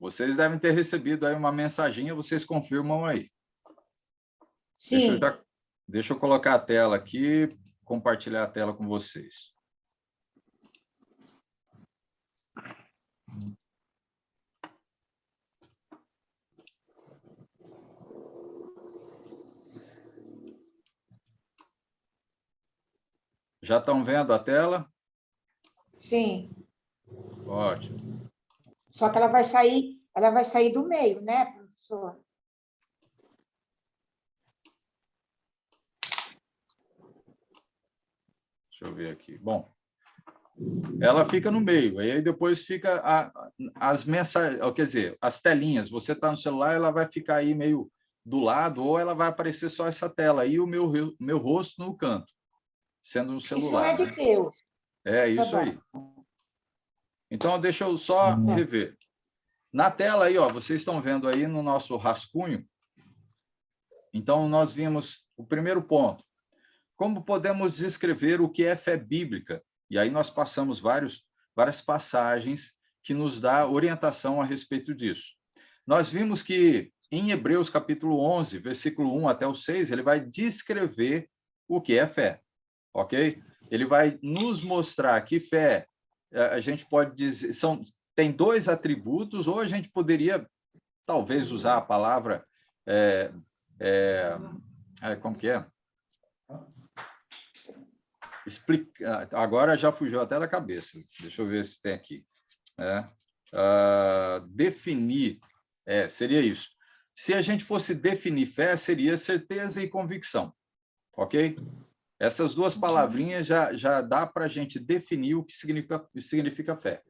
Vocês devem ter recebido aí uma mensaginha, vocês confirmam aí. Sim. Deixa eu colocar a tela aqui, compartilhar a tela com vocês. Já estão vendo a tela? Sim. Ótimo. Só que ela vai sair do meio, né, professor? Deixa eu ver aqui. Bom, ela fica no meio, aí depois fica as mensagens, quer dizer, as telinhas. Você está no celular, ela vai ficar aí meio do lado, ou ela vai aparecer só essa tela aí, o meu rosto no canto, sendo no celular. Isso não é de Deus. É isso Tá aí. Então, deixa eu só rever. Na tela aí, ó, vocês estão vendo aí no nosso rascunho. Então, nós vimos o primeiro ponto. Como podemos descrever o que é fé bíblica? E aí nós passamos várias passagens que nos dá orientação a respeito disso. Nós vimos que em Hebreus capítulo 11, versículo 1 até o 6, ele vai descrever o que é fé, ok? Ele vai nos mostrar que fé, a gente pode dizer, tem dois atributos, ou a gente poderia talvez usar a palavra, como que é? Agora já fugiu até da cabeça. Deixa eu ver se tem aqui. Definir, seria isso. Se a gente fosse definir fé, seria certeza e convicção, ok? Essas duas palavrinhas já dá para a gente definir o que significa fé.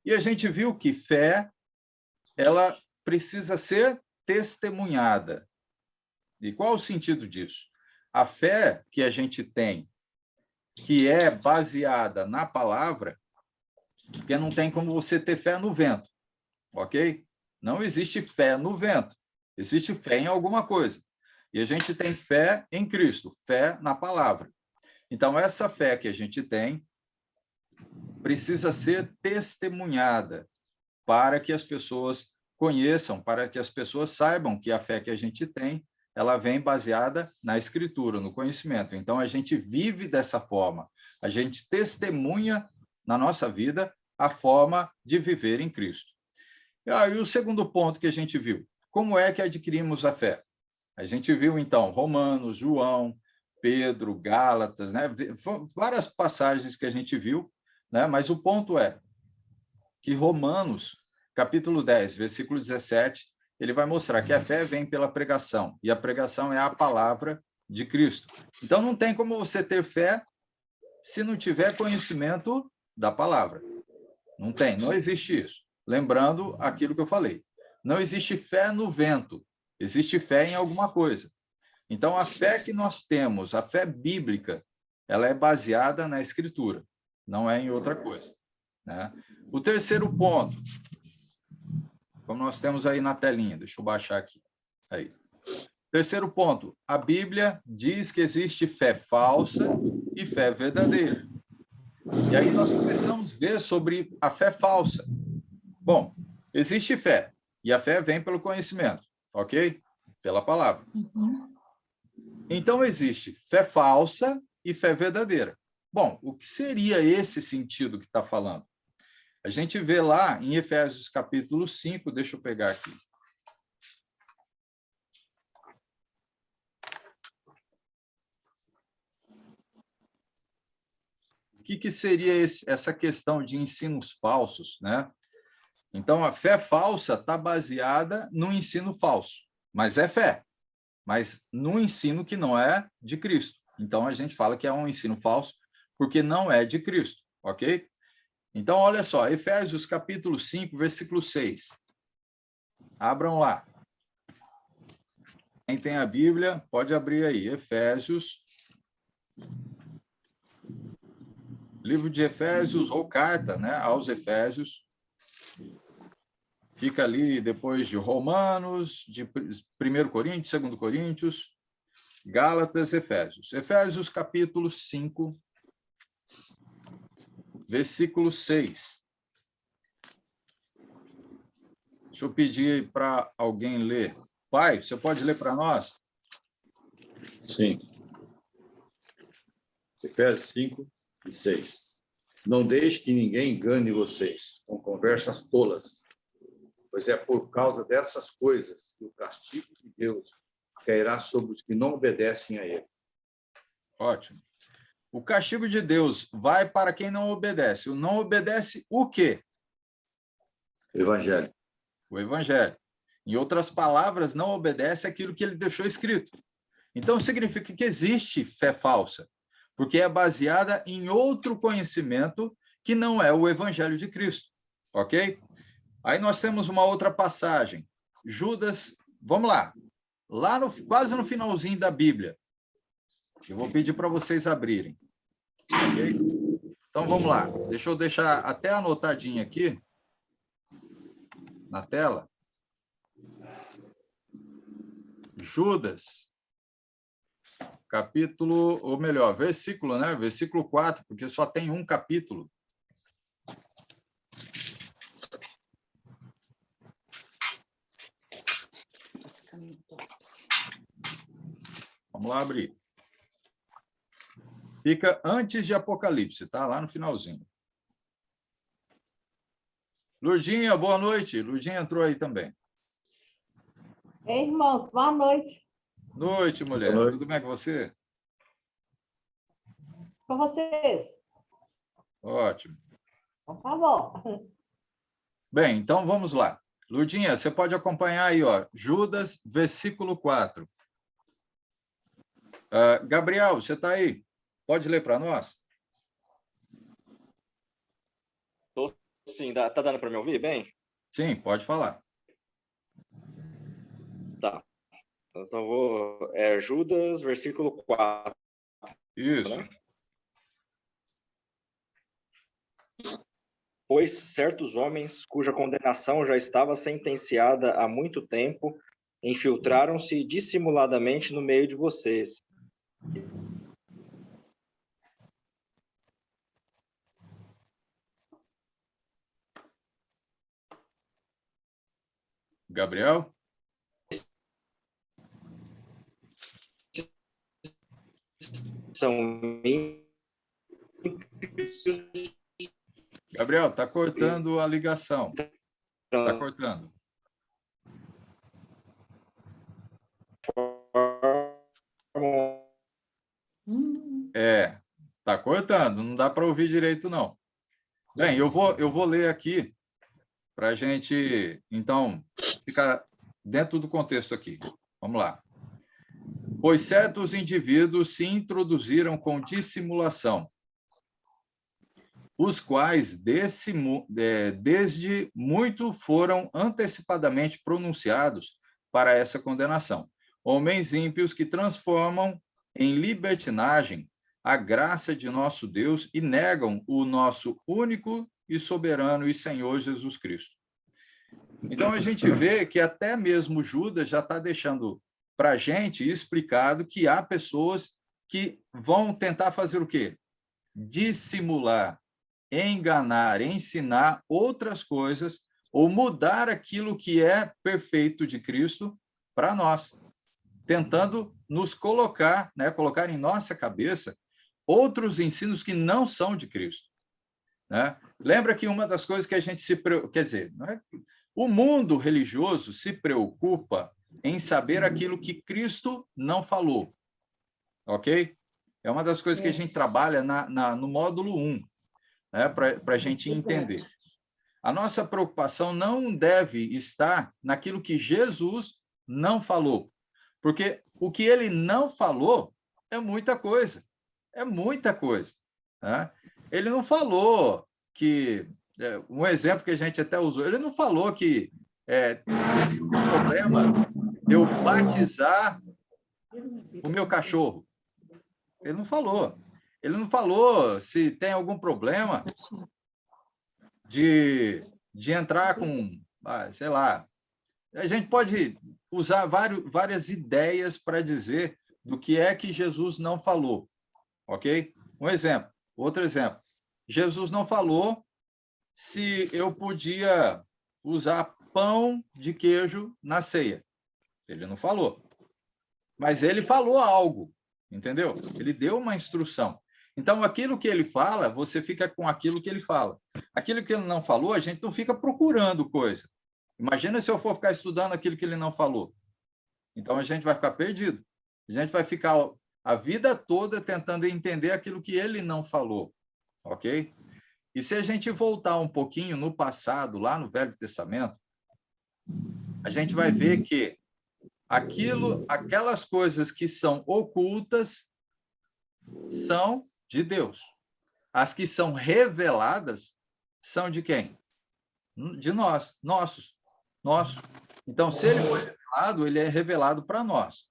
E a gente viu que fé, ela precisa ser testemunhada. E qual o sentido disso? A fé que a gente tem, que é baseada na palavra, porque não tem como você ter fé no vento, ok? Não existe fé no vento, existe fé em alguma coisa. E a gente tem fé em Cristo, fé na palavra. Então, essa fé que a gente tem precisa ser testemunhada para que as pessoas conheçam, para que as pessoas saibam que a fé que a gente tem, ela vem baseada na Escritura, no conhecimento. Então, a gente vive dessa forma, a gente testemunha na nossa vida a forma de viver em Cristo. E o segundo ponto que a gente viu, como é que adquirimos a fé? A gente viu, então, Romanos, João, Pedro, Gálatas, né? Várias passagens que a gente viu, né? Mas o ponto é que Romanos, capítulo 10, versículo 17, ele vai mostrar que a fé vem pela pregação, e a pregação é a palavra de Cristo. Então, não tem como você ter fé se não tiver conhecimento da palavra. Não tem, não existe isso. Lembrando aquilo que eu falei. Não existe fé no vento, existe fé em alguma coisa. Então, a fé que nós temos, a fé bíblica, ela é baseada na Escritura, não é em outra coisa, né? O terceiro ponto, como nós temos aí na telinha, deixa eu baixar aqui. Aí. Terceiro ponto, a Bíblia diz que existe fé falsa e fé verdadeira. E aí nós começamos a ver sobre a fé falsa. Bom, existe fé, e a fé vem pelo conhecimento, ok? Pela palavra. Então, existe fé falsa e fé verdadeira. Bom, o que seria esse sentido que está falando? A gente vê lá em Efésios capítulo 5, deixa eu pegar aqui. O que seria essa questão de ensinos falsos, né? Então, a fé falsa está baseada no ensino falso, mas é fé, mas no ensino que não é de Cristo. Então, a gente fala que é um ensino falso porque não é de Cristo, ok? Então, olha só, Efésios capítulo 5, versículo 6. Abram lá. Quem tem a Bíblia, pode abrir aí. Efésios. Livro de Efésios, ou carta, né, aos Efésios. Fica ali depois de Romanos, de 1 Coríntios, 2 Coríntios, Gálatas, Efésios. Efésios capítulo 5, versículo 6. Deixa Deixa eu pedir para alguém ler. Pai, você pode ler para nós? Sim. Efésios 5 e 6. Não deixe que ninguém engane vocês com conversas tolas, pois é por causa dessas coisas que o castigo de Deus cairá sobre os que não obedecem a ele. Ótimo. O castigo de Deus vai para quem não obedece. O não obedece o quê? Evangelho. O Evangelho. Em outras palavras, não obedece aquilo que ele deixou escrito. Então, significa que existe fé falsa, porque é baseada em outro conhecimento que não é o Evangelho de Cristo. Ok? Aí nós temos uma outra passagem. Judas, vamos lá. Lá quase no finalzinho da Bíblia. Eu vou pedir para vocês abrirem. Ok? Então, vamos lá. Deixa eu deixar até anotadinho aqui na tela. Judas, capítulo, ou melhor, versículo, né? Versículo 4, porque só tem um capítulo. Vamos lá abrir. Fica antes de Apocalipse, tá? Lá no finalzinho. Lurdinha, boa noite. Lurdinha entrou aí também. Ei, irmãos, boa noite. Noite, mulher. Boa noite. Tudo bem com você? Com vocês. Ótimo. Então, tá bom. Bem, então vamos lá. Lurdinha, você pode acompanhar aí, ó, Judas, versículo 4. Gabriel, você está aí? Pode ler para nós? Sim, tá dando para me ouvir bem? Sim, pode falar. Tá. Então vou. Judas, versículo 4. Isso. Né? Pois certos homens, cuja condenação já estava sentenciada há muito tempo, infiltraram-se dissimuladamente no meio de vocês. Gabriel? São Gabriel, está cortando a ligação. Está cortando. Está cortando, não dá para ouvir direito, não. Bem, eu vou ler aqui para a gente, então, ficar dentro do contexto aqui. Vamos lá. Pois certos indivíduos se introduziram com dissimulação, os quais desde muito foram antecipadamente pronunciados para essa condenação. Homens ímpios que transformam em libertinagem a graça de nosso Deus e negam o nosso único e soberano e Senhor Jesus Cristo. Então, a gente vê que até mesmo Judas já está deixando para a gente explicado que há pessoas que vão tentar fazer o quê? Dissimular, enganar, ensinar outras coisas ou mudar aquilo que é perfeito de Cristo para nós, tentando nos colocar, né, colocar em nossa cabeça outros ensinos que não são de Cristo, né? Lembra que uma das coisas que a gente quer dizer, não é? O mundo religioso se preocupa em saber aquilo que Cristo não falou, ok? É uma das coisas que a gente trabalha no módulo 1, né, para a gente entender. A nossa preocupação não deve estar naquilo que Jesus não falou, porque o que ele não falou é muita coisa, né? Ele não falou que, um exemplo que a gente até usou, ele não falou que seria um problema eu batizar o meu cachorro. Ele não falou. Ele não falou se tem algum problema de entrar com, sei lá, a gente pode usar várias ideias para dizer do que é que Jesus não falou, ok? Um exemplo, outro exemplo. Jesus não falou se eu podia usar pão de queijo na ceia. Ele não falou. Mas ele falou algo, entendeu? Ele deu uma instrução. Então, aquilo que ele fala, você fica com aquilo que ele fala. Aquilo que ele não falou, a gente não fica procurando coisa. Imagina se eu for ficar estudando aquilo que ele não falou. Então, a gente vai ficar perdido. A gente vai ficar a vida toda tentando entender aquilo que ele não falou, ok? E se a gente voltar um pouquinho no passado, lá no Velho Testamento, a gente vai ver que aquelas coisas que são ocultas são de Deus. As que são reveladas são de quem? De nós, nossos. Então, se ele foi revelado, ele é revelado para nós.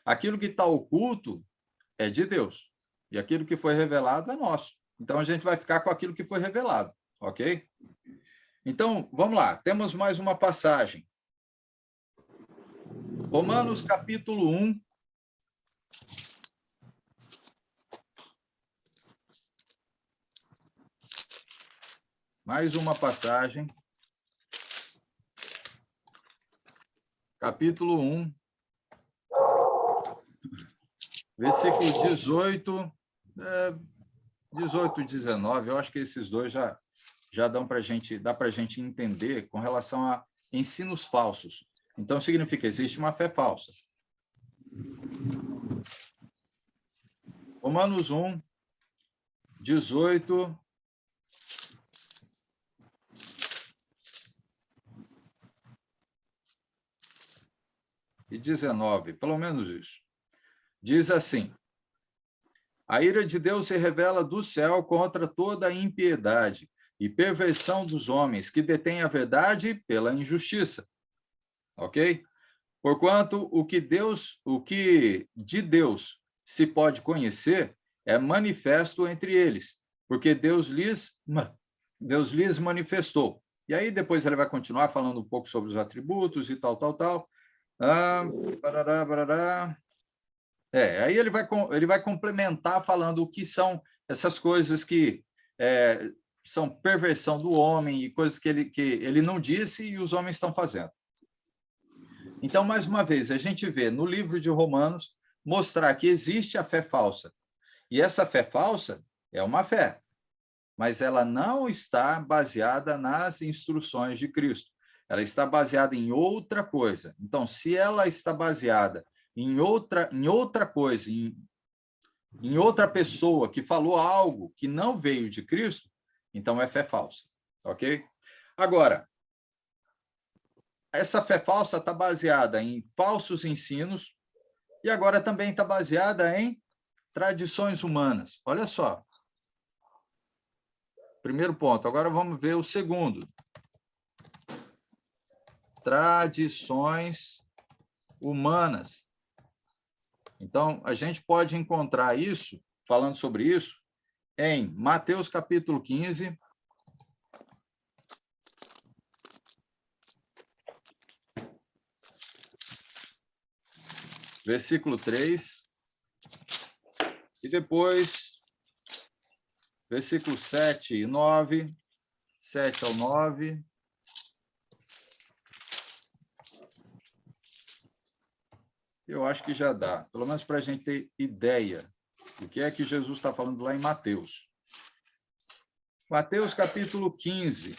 Aquilo que está oculto é de Deus. E aquilo que foi revelado é nosso. Então, a gente vai ficar com aquilo que foi revelado, ok? Então, vamos lá. Temos mais uma passagem. Romanos, capítulo 1. Mais uma passagem. Capítulo 1. Versículo 18, 18 e 19. Eu acho que esses dois já dá para a gente entender com relação a ensinos falsos. Então, significa, existe uma fé falsa. Romanos 1, 18 e 19, pelo menos isso. Diz assim: a ira de Deus se revela do céu contra toda a impiedade e perversão dos homens que detêm a verdade pela injustiça. Ok? Porquanto o que de Deus se pode conhecer é manifesto entre eles, porque Deus lhes manifestou. E aí depois ele vai continuar falando um pouco sobre os atributos e tal. Aí ele vai complementar falando o que são essas coisas que são perversão do homem e coisas que ele não disse e os homens estão fazendo. Então, mais uma vez, a gente vê no livro de Romanos mostrar que existe a fé falsa. E essa fé falsa é uma fé, mas ela não está baseada nas instruções de Cristo. Ela está baseada em outra coisa. Então, se ela está baseada em outra coisa, em outra pessoa que falou algo que não veio de Cristo, então é fé falsa, ok? Agora, essa fé falsa está baseada em falsos ensinos e agora também está baseada em tradições humanas. Olha só. Primeiro ponto. Agora vamos ver o segundo. Tradições humanas. Então, a gente pode encontrar isso, falando sobre isso, em Mateus capítulo 15, versículo 3, e depois, versículos 7 e 9, 7 ao 9, eu acho que já dá, pelo menos para a gente ter ideia do que é que Jesus está falando lá em Mateus. Mateus capítulo 15.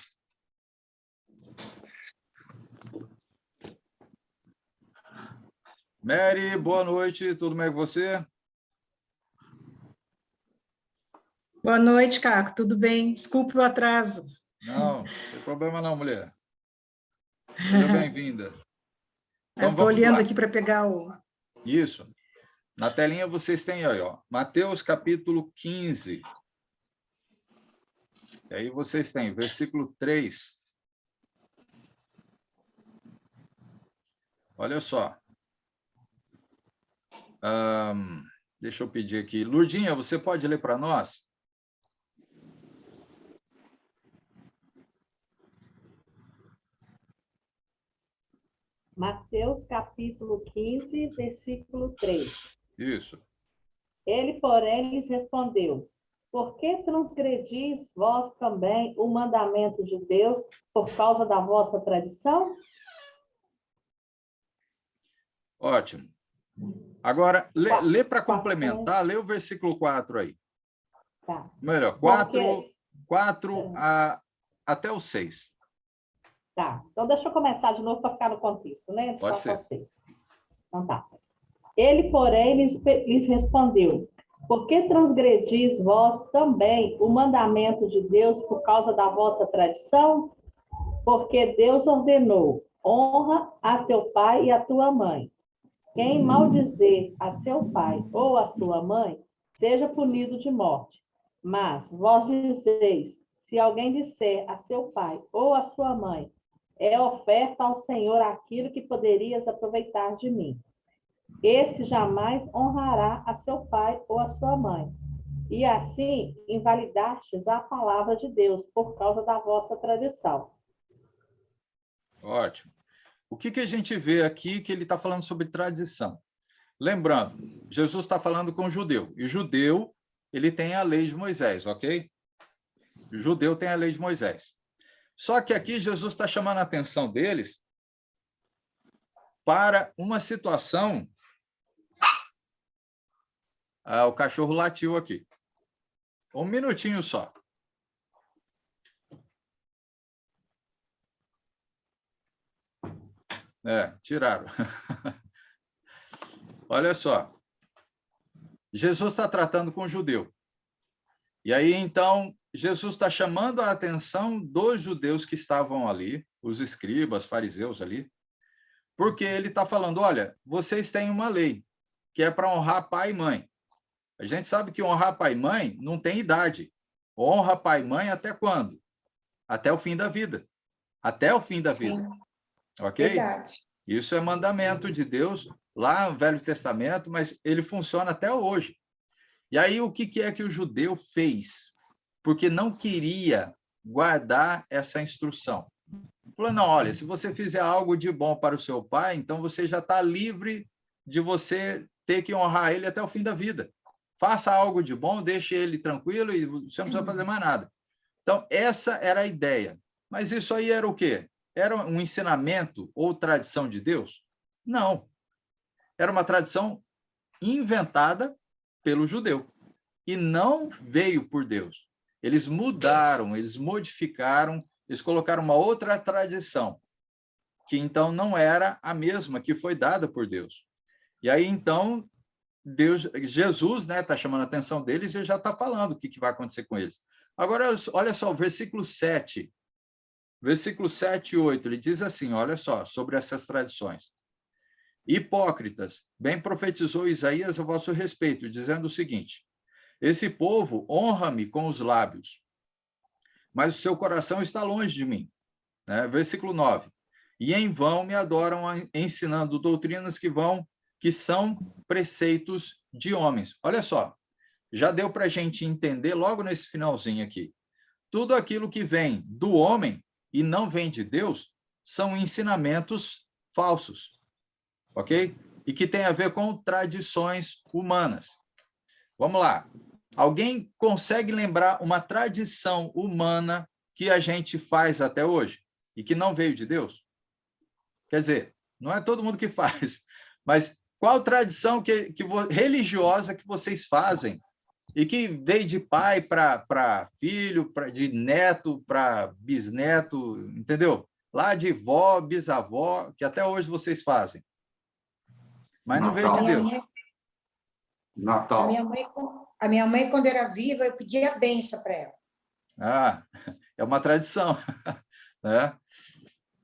Mary, boa noite, tudo bem com você? Boa noite, Caco, tudo bem? Desculpe o atraso. Não, não tem problema não, mulher. Seja bem-vinda. Então, Estou vamos olhando lá. aqui para pegar o... Isso. Na telinha vocês têm aí, ó, Mateus capítulo 15. E aí vocês têm versículo 3. Olha só. Deixa eu pedir aqui. Lurdinha, você pode ler para nós? Mateus capítulo 15, versículo 3. Isso. Ele, porém, lhes respondeu: por que transgredis vós também o mandamento de Deus por causa da vossa tradição? Ótimo. Agora, lê para Quatro, complementar, lê o versículo 4 aí. Tá. Melhor, Porque- 4 até o 6. Tá, então deixa eu começar de novo para ficar no contexto, né? De Pode 4 ao ser. 6. Então tá. Ele, porém, lhes respondeu: por que transgredis vós também o mandamento de Deus por causa da vossa tradição? Porque Deus ordenou: honra a teu pai e a tua mãe. Quem maldizer a seu pai ou a sua mãe, seja punido de morte. Mas vós dizeis: se alguém disser a seu pai ou a sua mãe, é oferta ao Senhor aquilo que poderias aproveitar de mim. Esse jamais honrará a seu pai ou a sua mãe. E assim invalidastes a palavra de Deus por causa da vossa tradição. Ótimo. O que a gente vê aqui que ele está falando sobre tradição? Lembrando, Jesus está falando com judeu, e judeu, ele tem a lei de Moisés, ok? O judeu tem a lei de Moisés. Só que aqui Jesus está chamando a atenção deles para uma situação... o cachorro latiu aqui. Um minutinho só. Tiraram. Olha só. Jesus está tratando com o judeu. E aí, então, Jesus está chamando a atenção dos judeus que estavam ali, os escribas, fariseus ali, porque ele está falando, olha, vocês têm uma lei, que é para honrar pai e mãe. A gente sabe que honrar pai e mãe não tem idade. Honra pai e mãe até quando? Até o fim da vida. Até o fim da vida. Ok? Verdade. Isso é mandamento de Deus lá no Velho Testamento, mas ele funciona até hoje. E aí, o que é que o judeu fez? Porque não queria guardar essa instrução. Falou, não, olha, se você fizer algo de bom para o seu pai, então você já está livre de você ter que honrar ele até o fim da vida. Faça algo de bom, deixe ele tranquilo e você não precisa fazer mais nada. Então, essa era a ideia. Mas isso aí era o quê? Era um ensinamento ou tradição de Deus? Não. Era uma tradição inventada pelo judeu. E não veio por Deus. Eles mudaram, eles modificaram, eles colocaram uma outra tradição, que então não era a mesma que foi dada por Deus. E aí, então, Jesus, né, está chamando a atenção deles e já está falando o que vai acontecer com eles. Agora, olha só, o versículo 7. Versículo 7 e 8, ele diz assim, olha só, sobre essas tradições. Hipócritas, bem profetizou Isaías a vosso respeito, dizendo o seguinte, esse povo honra-me com os lábios, mas o seu coração está longe de mim. Versículo 9. E em vão me adoram ensinando doutrinas que são preceitos de homens. Olha só, já deu para a gente entender logo nesse finalzinho aqui. Tudo aquilo que vem do homem e não vem de Deus são ensinamentos falsos, ok? E que tem a ver com tradições humanas. Vamos lá. Alguém consegue lembrar uma tradição humana que a gente faz até hoje e que não veio de Deus? Quer dizer, não é todo mundo que faz, mas qual tradição religiosa que vocês fazem e que veio de pai para filho, de neto para bisneto, entendeu? Lá de vó, bisavó, que até hoje vocês fazem. Mas não veio de Deus. Natal. A minha mãe, quando era viva, eu pedia a benção para ela. É uma tradição. Né?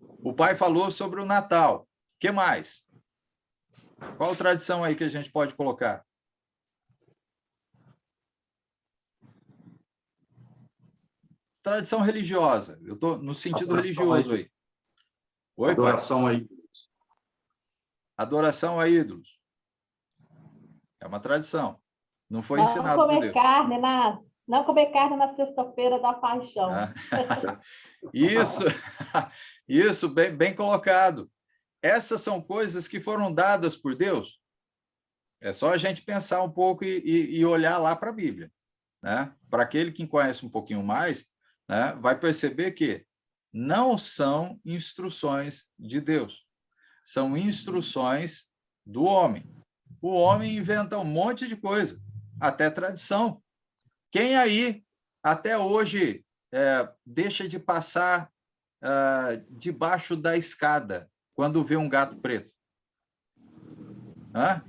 O pai falou sobre o Natal. O que mais? Qual tradição aí que a gente pode colocar? Tradição religiosa. Eu estou no sentido religioso aí. Oi, adoração a ídolos. Adoração a ídolos. É uma tradição. Não foi Não ensinado por comer Deus. Não comer carne na sexta-feira da paixão. Isso, bem colocado. Essas são coisas que foram dadas por Deus. É só a gente pensar um pouco e olhar lá para a Bíblia. né? Para aquele que conhece um pouquinho mais, né, vai perceber que não são instruções de Deus, são instruções do homem. O homem inventa um monte de coisa, até tradição. Quem aí, até hoje, deixa de passar debaixo da escada quando vê um gato preto? Hã?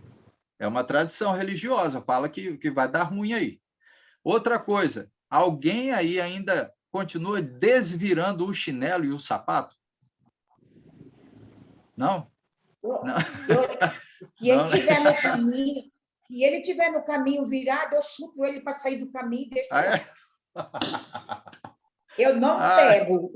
É uma tradição religiosa, fala que vai dar ruim aí. Outra coisa, alguém aí ainda continua desvirando o chinelo e o sapato? Não? Não. Se ele estiver no caminho, se ele estiver no caminho virado, eu chuto ele para sair do caminho. Eu não pego.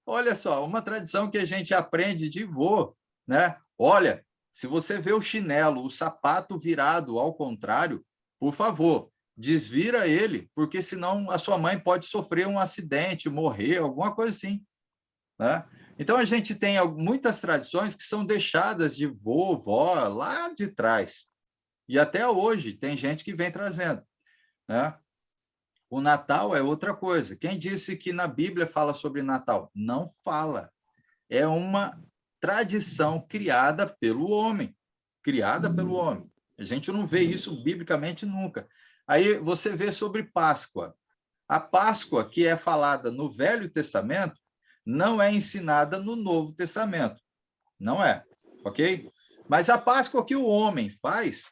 Olha só, uma tradição que a gente aprende de vô, né? Olha, se você vê o chinelo, o sapato virado ao contrário, por favor, desvira ele, porque senão a sua mãe pode sofrer um acidente, morrer, alguma coisa assim, né? Então, a gente tem muitas tradições que são deixadas de vô, vó, lá de trás. E até hoje tem gente que vem trazendo, né? O Natal é outra coisa. Quem disse que na Bíblia fala sobre Natal? Não fala. É uma tradição criada pelo homem. Criada pelo homem. A gente não vê isso biblicamente nunca. Aí você vê sobre Páscoa. A Páscoa, que é falada no Velho Testamento, não é ensinada no Novo Testamento. Não é, ok? Mas a Páscoa que o homem faz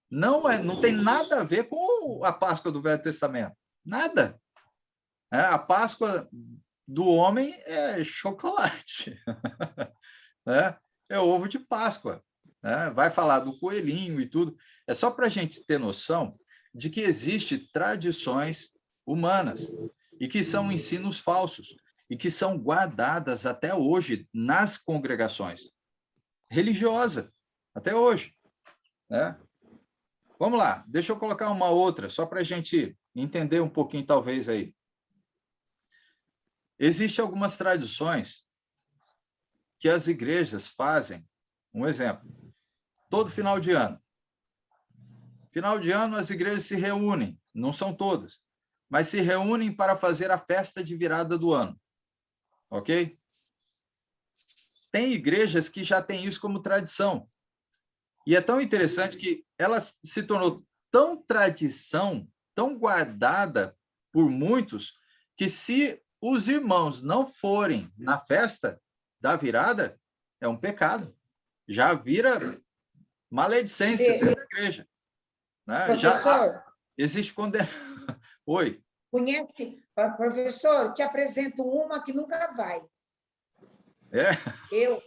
não tem nada a ver com a Páscoa do Velho Testamento. Nada. A Páscoa do homem é chocolate. É ovo de Páscoa. Vai falar do coelhinho e tudo. É só para a gente ter noção de que existem tradições humanas e que são ensinos falsos e que são guardadas até hoje nas congregações religiosas, até hoje. Vamos lá, deixa eu colocar uma outra, só para a gente entender um pouquinho, talvez, aí. Existem algumas tradições que as igrejas fazem. Um exemplo, todo final de ano. Final de ano, as igrejas se reúnem, não são todas, mas se reúnem para fazer a festa de virada do ano. Ok? Tem igrejas que já têm isso como tradição. E é tão interessante que ela se tornou tão tradição, tão guardada por muitos, que se os irmãos não forem na festa da virada, é um pecado. Já vira maledicência da igreja. Já existe condenação. Oi. Conhece? Professor, te apresento uma que nunca vai. Eu.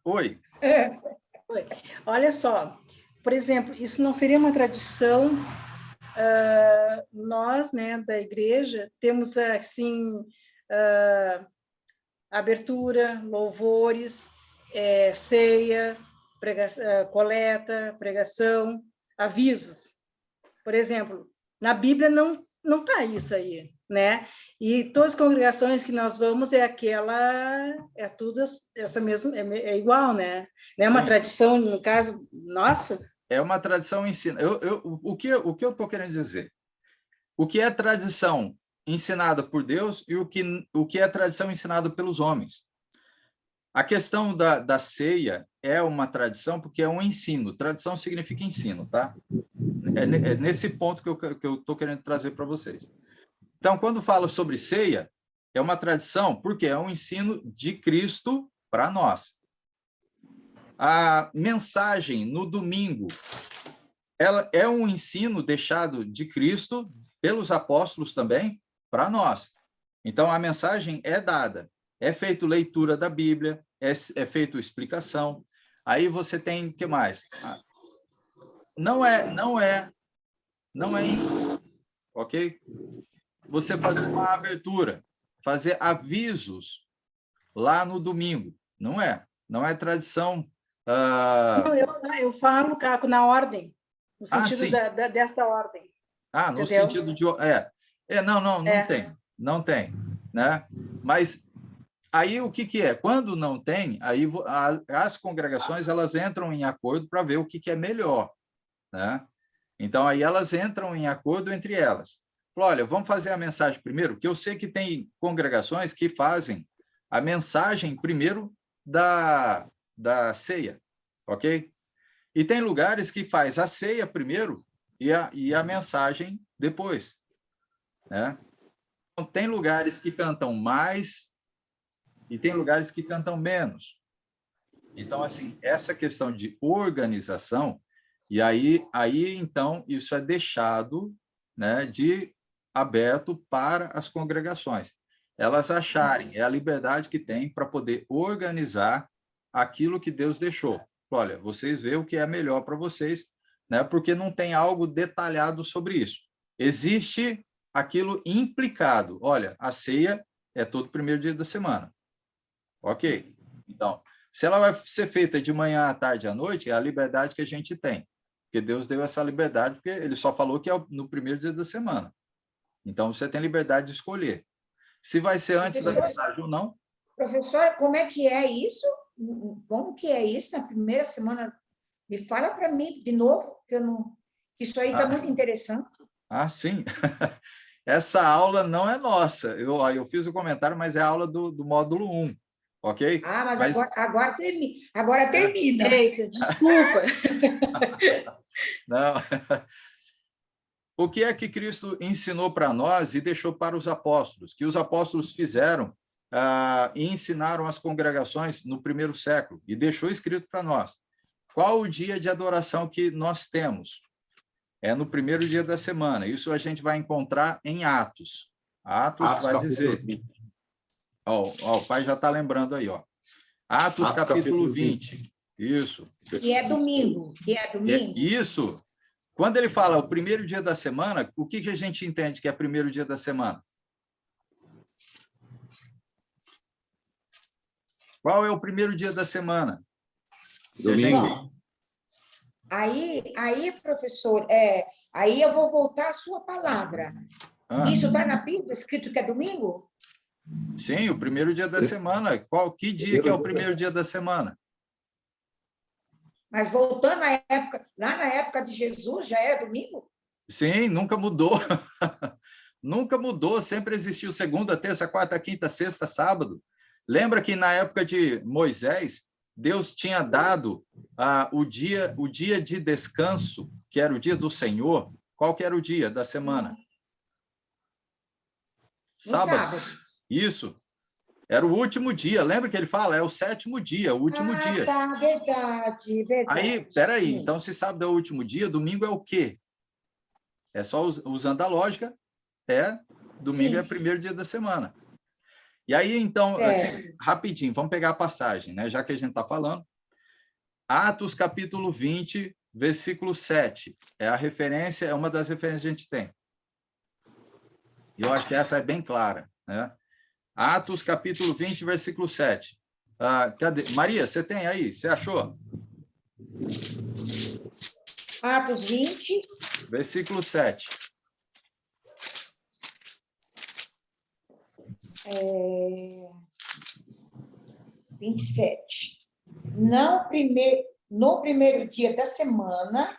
Oi. Oi. Olha só, por exemplo, isso não seria uma tradição. Nós, né, da igreja, temos assim abertura, louvores, ceia, coleta, pregação, avisos. Por exemplo, na Bíblia não está isso aí, né? E todas as congregações que nós vamos tudo essa mesma, é igual, né? Não é uma tradição, no caso, nossa. É uma tradição ensina. O que eu estou querendo dizer? O que é tradição ensinada por Deus e o que é tradição ensinada pelos homens? A questão da ceia é uma tradição porque é um ensino. Tradição significa ensino, tá? É nesse ponto que eu estou querendo trazer para vocês. Então, quando falo sobre ceia, é uma tradição porque é um ensino de Cristo para nós. A mensagem no domingo, ela é um ensino deixado de Cristo pelos apóstolos também para nós. Então, a mensagem é dada. É feita leitura da Bíblia, é feita explicação. Aí você tem o que mais? Não é ensino, ok? Você fazer uma abertura, fazer avisos lá no domingo, não é tradição. Não, eu falo, Caco, na ordem, no sentido desta ordem. No sentido de... Não tem, né? Mas aí o que que é? Quando não tem, aí as congregações elas entram em acordo para ver o que que é melhor, né? Então aí elas entram em acordo entre elas. Olha, vamos fazer a mensagem primeiro, porque eu sei que tem congregações que fazem a mensagem primeiro da ceia, ok? E tem lugares que faz a ceia primeiro e a mensagem depois, né? Então, tem lugares que cantam mais e tem lugares que cantam menos. Então, assim, essa questão de organização, e aí então, isso é deixado, né, de aberto para as congregações. Elas acharem, é a liberdade que tem para poder organizar aquilo que Deus deixou. Olha, vocês veem o que é melhor para vocês, né, porque não tem algo detalhado sobre isso. Existe aquilo implicado. Olha, a ceia é todo primeiro dia da semana. Ok? Então, se ela vai ser feita de manhã à tarde à noite, é a liberdade que a gente tem. Porque Deus deu essa liberdade, porque ele só falou que é no primeiro dia da semana. Então, você tem liberdade de escolher. Se vai ser antes da mensagem ou não. Professor, como é que é isso? Como que é isso na primeira semana? Me fala para mim de novo, que eu não... Isso aí está muito interessante. Ah, sim. Essa aula não é nossa. Eu fiz o comentário, mas é a aula do módulo 1, ok? Ah, mas agora termina. Agora termina. Eita, desculpa. Não. O que é que Cristo ensinou para nós e deixou para os apóstolos? Que os apóstolos fizeram e ensinaram as congregações no primeiro século e deixou escrito para nós. Qual o dia de adoração que nós temos? É no primeiro dia da semana. Isso a gente vai encontrar em Atos. Atos vai dizer... o pai já está lembrando aí. Atos capítulo 20. Isso. Que é domingo. Isso. Quando ele fala o primeiro dia da semana, o que a gente entende que é primeiro dia da semana? Qual é o primeiro dia da semana? Domingo. Aí, professor, aí eu vou voltar à sua palavra. Isso está na Bíblia, escrito que é domingo? Sim, o primeiro dia da semana. Que dia que é o primeiro dia da semana? Mas voltando à época, lá na época de Jesus, já era domingo? Sim, nunca mudou. Nunca mudou, sempre existiu segunda, terça, quarta, quinta, sexta, sábado. Lembra que na época de Moisés, Deus tinha dado o dia de descanso, que era o dia do Senhor. Qual que era o dia da semana? Sábado. Isso. Era o último dia. Lembra que ele fala? É o sétimo dia, o último dia. Tá, verdade. Aí, peraí. Então, se sábado é o último dia, domingo é o quê? É só usando a lógica, domingo é o primeiro dia da semana. E aí, então, assim, rapidinho, vamos pegar a passagem, né? Já que a gente está falando. Atos, capítulo 20, versículo 7. É a referência, é uma das referências que a gente tem. E eu acho que essa é bem clara, né? Atos, capítulo 20, versículo 7. Cadê? Maria, você tem aí? Você achou? Atos 20. Versículo 7. 27. No primeiro dia da semana,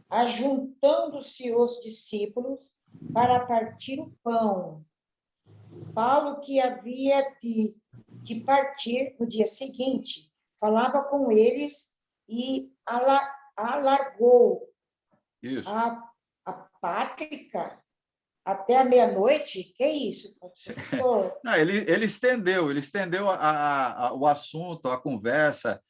ajuntando-se os discípulos para partir o pão. Paulo, que havia de partir no dia seguinte, falava com eles e alargou a pátria até a meia-noite. Que é isso, professor? Não, ele estendeu o assunto, a conversa,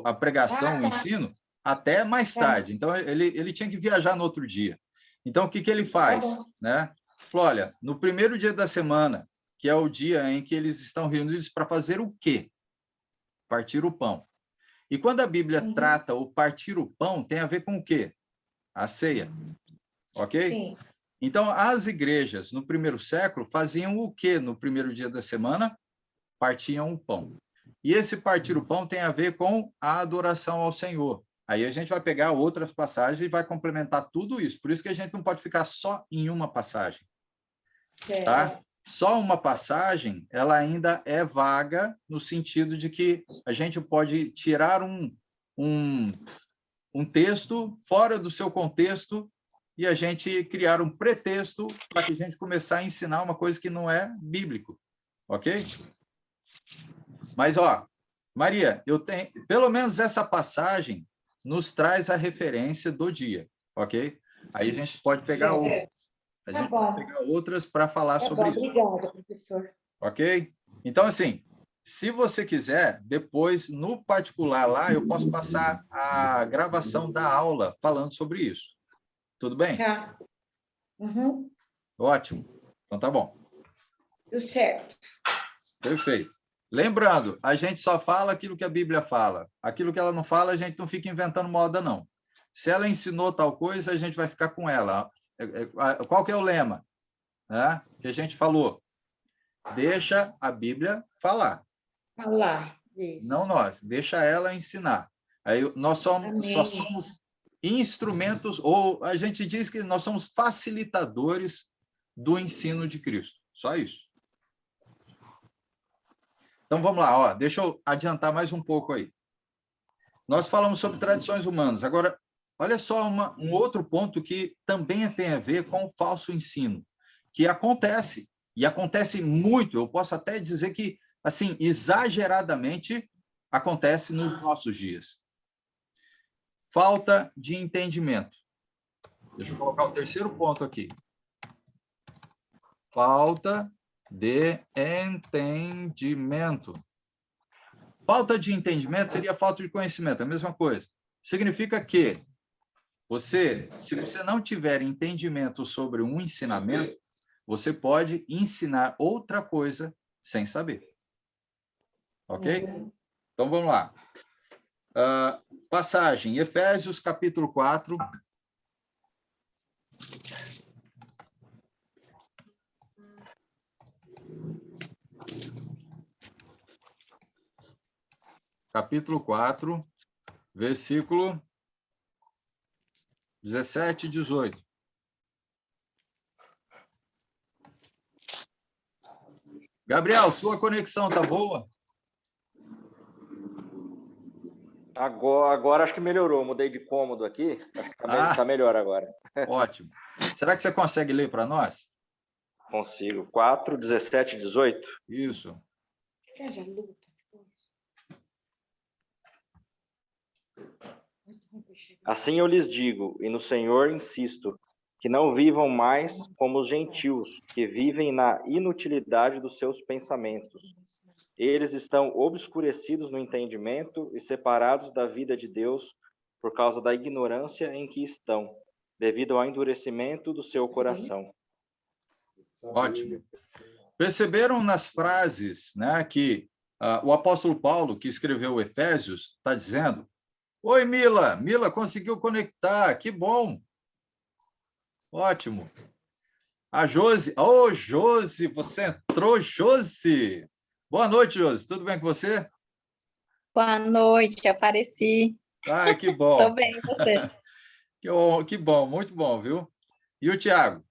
a pregação, o ensino, até mais tarde. Então, ele tinha que viajar no outro dia. Então, o que ele faz? Né? Falou, olha, no primeiro dia da semana, que é o dia em que eles estão reunidos para fazer o quê? Partir o pão. E quando a Bíblia trata o partir o pão, tem a ver com o quê? A ceia. Ok? Sim. Então, as igrejas, no primeiro século, faziam o quê no primeiro dia da semana? Partiam o pão. E esse partir o pão tem a ver com a adoração ao Senhor. Aí a gente vai pegar outras passagens e vai complementar tudo isso. Por isso que a gente não pode ficar só em uma passagem. Certo. Tá? só uma passagem, ela ainda é vaga no sentido de que a gente pode tirar um texto fora do seu contexto e a gente criar um pretexto para que a gente começar a ensinar uma coisa que não é bíblico, ok? Mas, ó, Maria, eu tenho, pelo menos essa passagem nos traz a referência do dia, ok? Aí a gente pode pegar outras. A gente pode pegar outras para falar sobre isso. Obrigada, professor. Ok? Então, assim, se você quiser, depois, no particular lá, eu posso passar a gravação da aula falando sobre isso. Tudo bem? Tá. Uhum. Ótimo. Então, tá bom. Tudo certo. Perfeito. Lembrando, a gente só fala aquilo que a Bíblia fala. Aquilo que ela não fala, a gente não fica inventando moda, não. Se ela ensinou tal coisa, a gente vai ficar com ela. Qual que é o lema, né, que a gente falou? Deixa a Bíblia falar. Falar. Isso. Não nós, deixa ela ensinar. Aí nós só somos instrumentos, ou a gente diz que nós somos facilitadores do ensino de Cristo. Só isso. Então, vamos lá. Ó, deixa eu adiantar mais um pouco aí. Nós falamos sobre tradições humanas. Agora, olha só um outro ponto que também tem a ver com o falso ensino, que acontece, e acontece muito. Eu posso até dizer que, assim, exageradamente, acontece nos nossos dias. Falta de entendimento. Deixa eu colocar o terceiro ponto aqui. Falta de entendimento. Falta de entendimento seria falta de conhecimento, a mesma coisa. Significa que se você não tiver entendimento sobre um ensinamento, você pode ensinar outra coisa sem saber. Ok? Então, vamos lá. Passagem, Efésios, capítulo 4. Capítulo 4, versículo 17 e 18. Gabriel, sua conexão tá boa? Agora acho que melhorou. Mudei de cômodo aqui. Acho que tá melhor agora. Ótimo. Será que você consegue ler para nós? Consigo. 4, 17 e 18. Isso. Assim eu lhes digo, e no Senhor insisto, que não vivam mais como os gentios, que vivem na inutilidade dos seus pensamentos. Eles estão obscurecidos no entendimento e separados da vida de Deus por causa da ignorância em que estão, devido ao endurecimento do seu coração. Ótimo. Perceberam nas frases, né, que o apóstolo Paulo, que escreveu Efésios, está dizendo: oi, Mila. Mila conseguiu conectar. Que bom. Ótimo. A Josi. Ô, Josi, você entrou, Josi. Boa noite, Josi. Tudo bem com você? Boa noite, apareci. Ah, que bom. Estou bem, e você? Que bom, muito bom, viu? E o Tiago?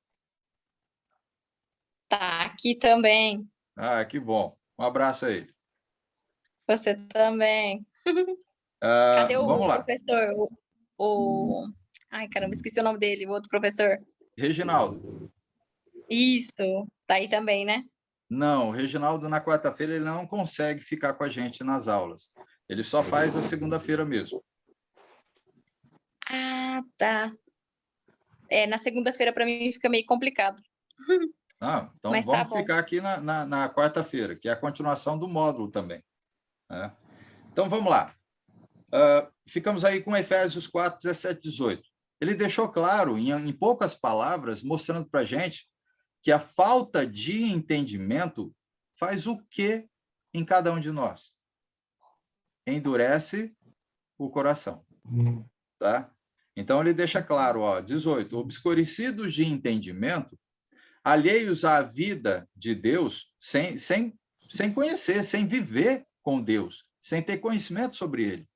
Tá aqui também. Ah, que bom. Um abraço a ele. Você também. Cadê o vamos lá. professor? Ai, caramba, esqueci o nome dele, o outro professor. Reginaldo. Isso, tá aí também, né? Não, o Reginaldo, na quarta-feira, ele não consegue ficar com a gente nas aulas. Ele só faz a segunda-feira mesmo. Ah, tá. Na segunda-feira, para mim, fica meio complicado. Então, mas vamos tá bom. ficar aqui na quarta-feira, que é a continuação do módulo também. Né? Então, vamos lá. Ficamos aí com Efésios 4, 17 e 18. Ele deixou claro, em poucas palavras, mostrando para a gente que a falta de entendimento faz o quê em cada um de nós? Endurece o coração. Tá? Então, ele deixa claro, 18, obscurecidos de entendimento, alheios à vida de Deus, sem conhecer, sem viver com Deus, sem ter conhecimento sobre ele,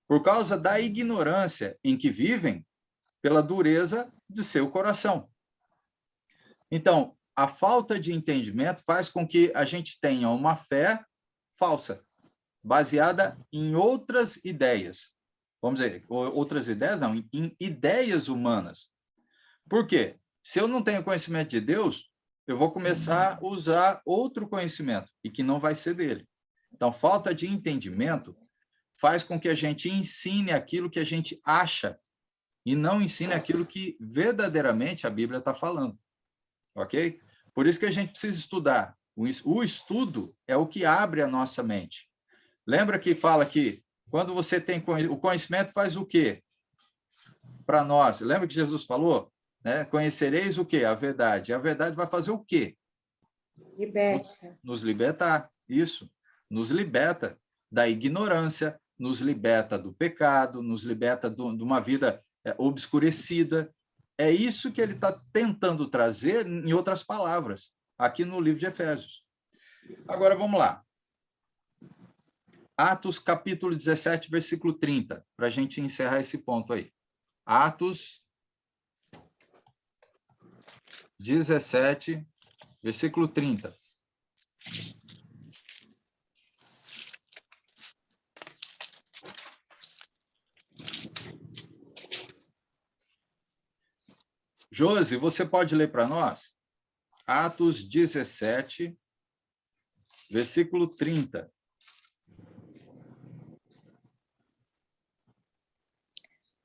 por causa da ignorância em que vivem, pela dureza de seu coração. Então, a falta de entendimento faz com que a gente tenha uma fé falsa, baseada em outras ideias. Vamos dizer, outras ideias não, em ideias humanas. Por quê? Se eu não tenho conhecimento de Deus, eu vou começar a usar outro conhecimento, e que não vai ser dele. Então, falta de entendimento faz com que a gente ensine aquilo que a gente acha, e não ensine aquilo que verdadeiramente a Bíblia está falando. Ok? Por isso que a gente precisa estudar. O estudo é o que abre a nossa mente. Lembra que fala que quando você tem o conhecimento faz o quê? Para nós. Lembra que Jesus falou? Né? Conhecereis o quê? A verdade. A verdade vai fazer o quê? Liberta. Nos libertar. Isso. Nos liberta da ignorância, nos liberta do pecado, nos liberta de uma vida obscurecida. É isso que ele está tentando trazer, em outras palavras, aqui no livro de Efésios. Agora, vamos lá. Atos, capítulo 17, versículo 30, para a gente encerrar esse ponto aí. Atos 17, versículo 30. Josi, você pode ler para nós? Atos 17, versículo 30.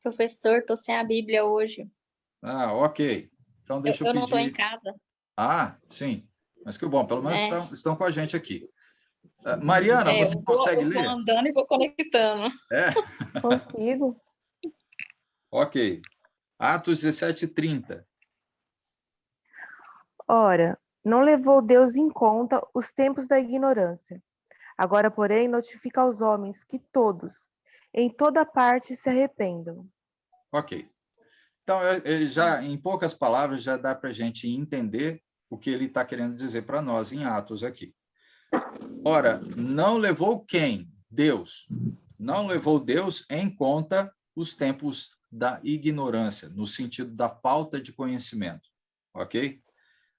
Professor, estou sem a Bíblia hoje. Ah, ok. Então, deixa eu Eu não estou em pedir... casa. Ah, sim. Mas que bom, pelo menos É. estão com a gente aqui. Mariana, você consegue eu ler? vou andando e vou conectando. É? Consigo. Ok. Atos 17, 30. Ora, não levou Deus em conta os tempos da ignorância. Agora, porém, notifica aos homens que todos, em toda parte, se arrependam. Ok. Então, já em poucas palavras, já dá para a gente entender o que ele está querendo dizer para nós em Atos aqui. Ora, não levou quem? Deus. Não levou Deus em conta os tempos da ignorância, no sentido da falta de conhecimento. Ok?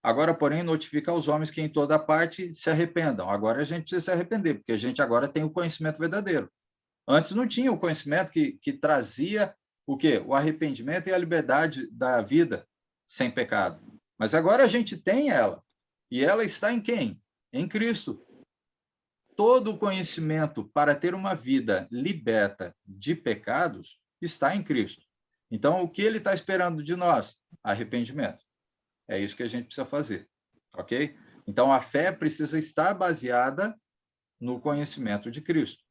Agora, porém, notifica aos homens que em toda parte se arrependam. Agora a gente precisa se arrepender, porque a gente agora tem o conhecimento verdadeiro. Antes não tinha o conhecimento que trazia o quê? O arrependimento e a liberdade da vida sem pecado. Mas agora a gente tem ela. E ela está em quem? Em Cristo. Todo o conhecimento para ter uma vida liberta de pecados está em Cristo. Então, o que ele está esperando de nós? Arrependimento. É isso que a gente precisa fazer, ok? Então, a fé precisa estar baseada no conhecimento de Cristo.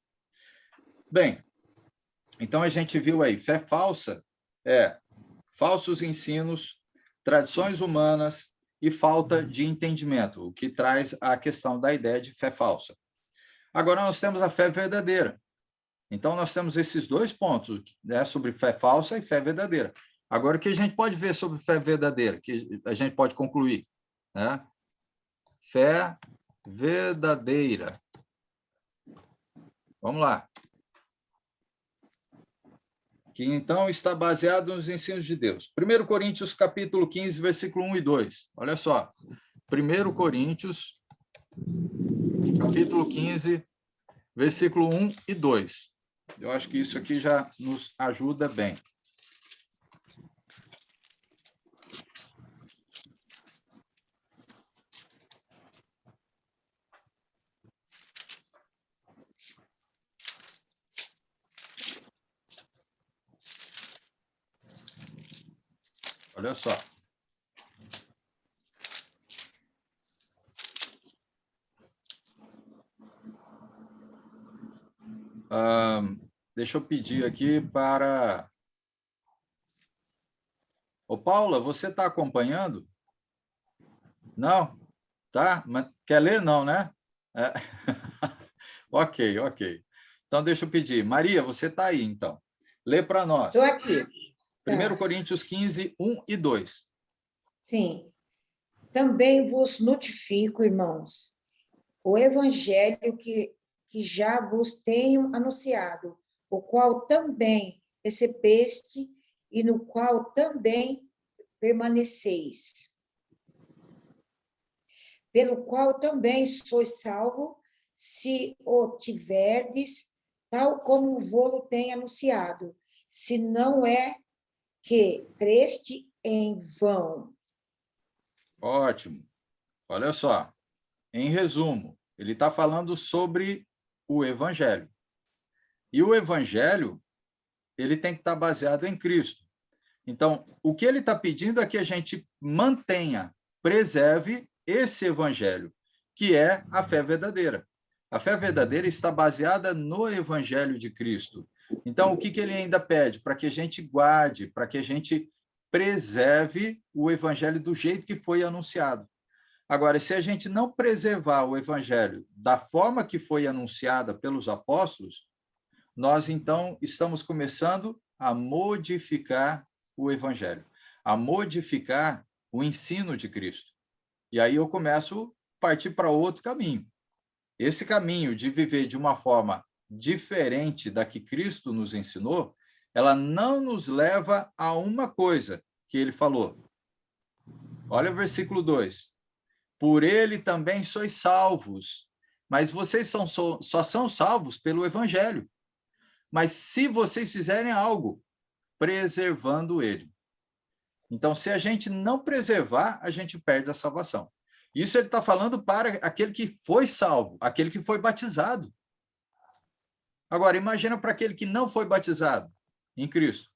Bem, então a gente viu aí, fé falsa é falsos ensinos, tradições humanas e falta de entendimento, o que traz a questão da ideia de fé falsa. Agora nós temos a fé verdadeira. Então nós temos esses dois pontos, né, sobre fé falsa e fé verdadeira. Agora, o que a gente pode ver sobre fé verdadeira, que a gente pode concluir, né? Fé verdadeira. Vamos lá. Que então está baseado nos ensinos de Deus. 1 Coríntios, capítulo 15, versículo 1 e 2. Olha só. 1 Coríntios, capítulo 15, versículo 1 e 2. Eu acho que isso aqui já nos ajuda bem. Olha só. Deixa eu pedir aqui para... Ô, Paula, você está acompanhando? Não? Tá? Mas quer ler? Não, né? É. Ok, ok. Então, deixa eu pedir. Maria, você está aí, então. Lê para nós. Estou aqui. 1 Coríntios 15, 1 e 2. Sim. Também vos notifico, irmãos, o evangelho que já vos tenho anunciado, o qual também recebeste e no qual também permaneceis. pelo qual também sois salvo, se o tiverdes, tal como o vô tem anunciado, se não é que creste em vão. Ótimo. Olha só. Em resumo, ele está falando sobre o Evangelho. E o Evangelho, ele tem que estar baseado em Cristo. Então, o que ele está pedindo é que a gente mantenha, preserve esse Evangelho, que é a fé verdadeira. A fé verdadeira está baseada no Evangelho de Cristo. Então, o que ele ainda pede? Para que a gente guarde, para que a gente preserve o Evangelho do jeito que foi anunciado. Agora, se a gente não preservar o Evangelho da forma que foi anunciada pelos apóstolos, nós, então, estamos começando a modificar o Evangelho, a modificar o ensino de Cristo. E aí eu começo a partir para outro caminho. Esse caminho de viver de uma forma diferente da que Cristo nos ensinou, ela não nos leva a uma coisa que ele falou. Olha o versículo 2. Por ele também sois salvos, mas vocês só são salvos pelo Evangelho. Mas se vocês fizerem algo, preservando ele. Então, se a gente não preservar, a gente perde a salvação. Isso ele está falando para aquele que foi salvo, aquele que foi batizado. Agora, imagina para aquele que não foi batizado em Cristo.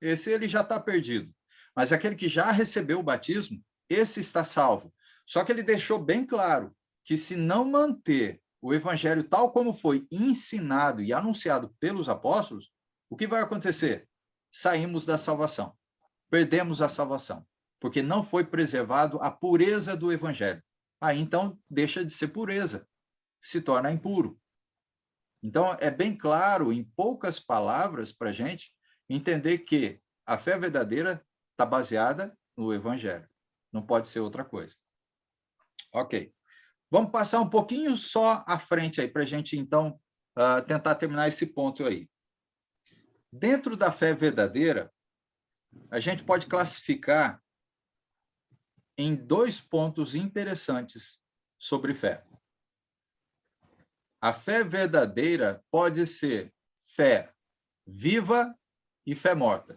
Esse ele já está perdido. Mas aquele que já recebeu o batismo, esse está salvo. Só que ele deixou bem claro que se não manter o evangelho tal como foi ensinado e anunciado pelos apóstolos, o que vai acontecer? Saímos da salvação. Perdemos a salvação, porque não foi preservado a pureza do evangelho. Aí, então, deixa de ser pureza, se torna impuro. Então, é bem claro, em poucas palavras, para a gente entender que a fé verdadeira está baseada no evangelho. Não pode ser outra coisa. Ok. Vamos passar um pouquinho só à frente aí, para a gente, então, tentar terminar esse ponto aí. Dentro da fé verdadeira, a gente pode classificar em 2 pontos interessantes sobre fé. A fé verdadeira pode ser fé viva e fé morta.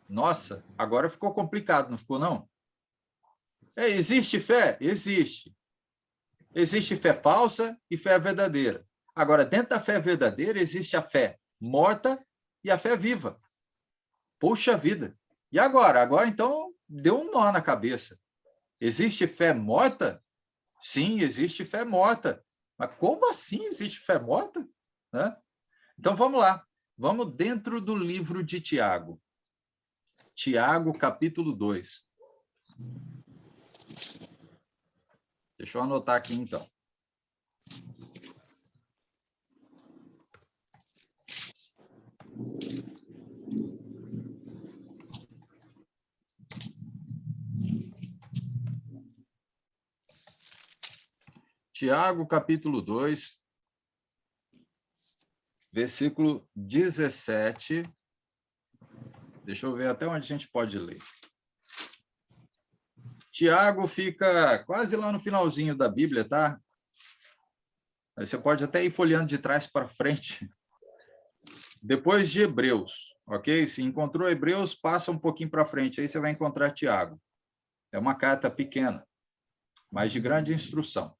Nossa, agora ficou complicado, não ficou, não? Existe fé? Existe. Existe fé falsa e fé verdadeira. Agora, dentro da fé verdadeira, existe a fé morta e a fé viva. Poxa vida! E agora? Agora, então, deu um nó na cabeça. Existe fé morta? Sim, existe fé morta. Mas como assim existe fé morta? Né? Então, vamos lá. Vamos dentro do livro de Tiago. Tiago, capítulo 2. Deixa eu anotar aqui, então. Tiago, capítulo 2, versículo 17. Deixa eu ver até onde a gente pode ler. Tiago fica quase lá no finalzinho da Bíblia, tá? Aí você pode até ir folheando de trás para frente. Depois de Hebreus, ok? Se encontrou Hebreus, passa um pouquinho para frente, aí você vai encontrar Tiago. É uma carta pequena, mas de grande instrução.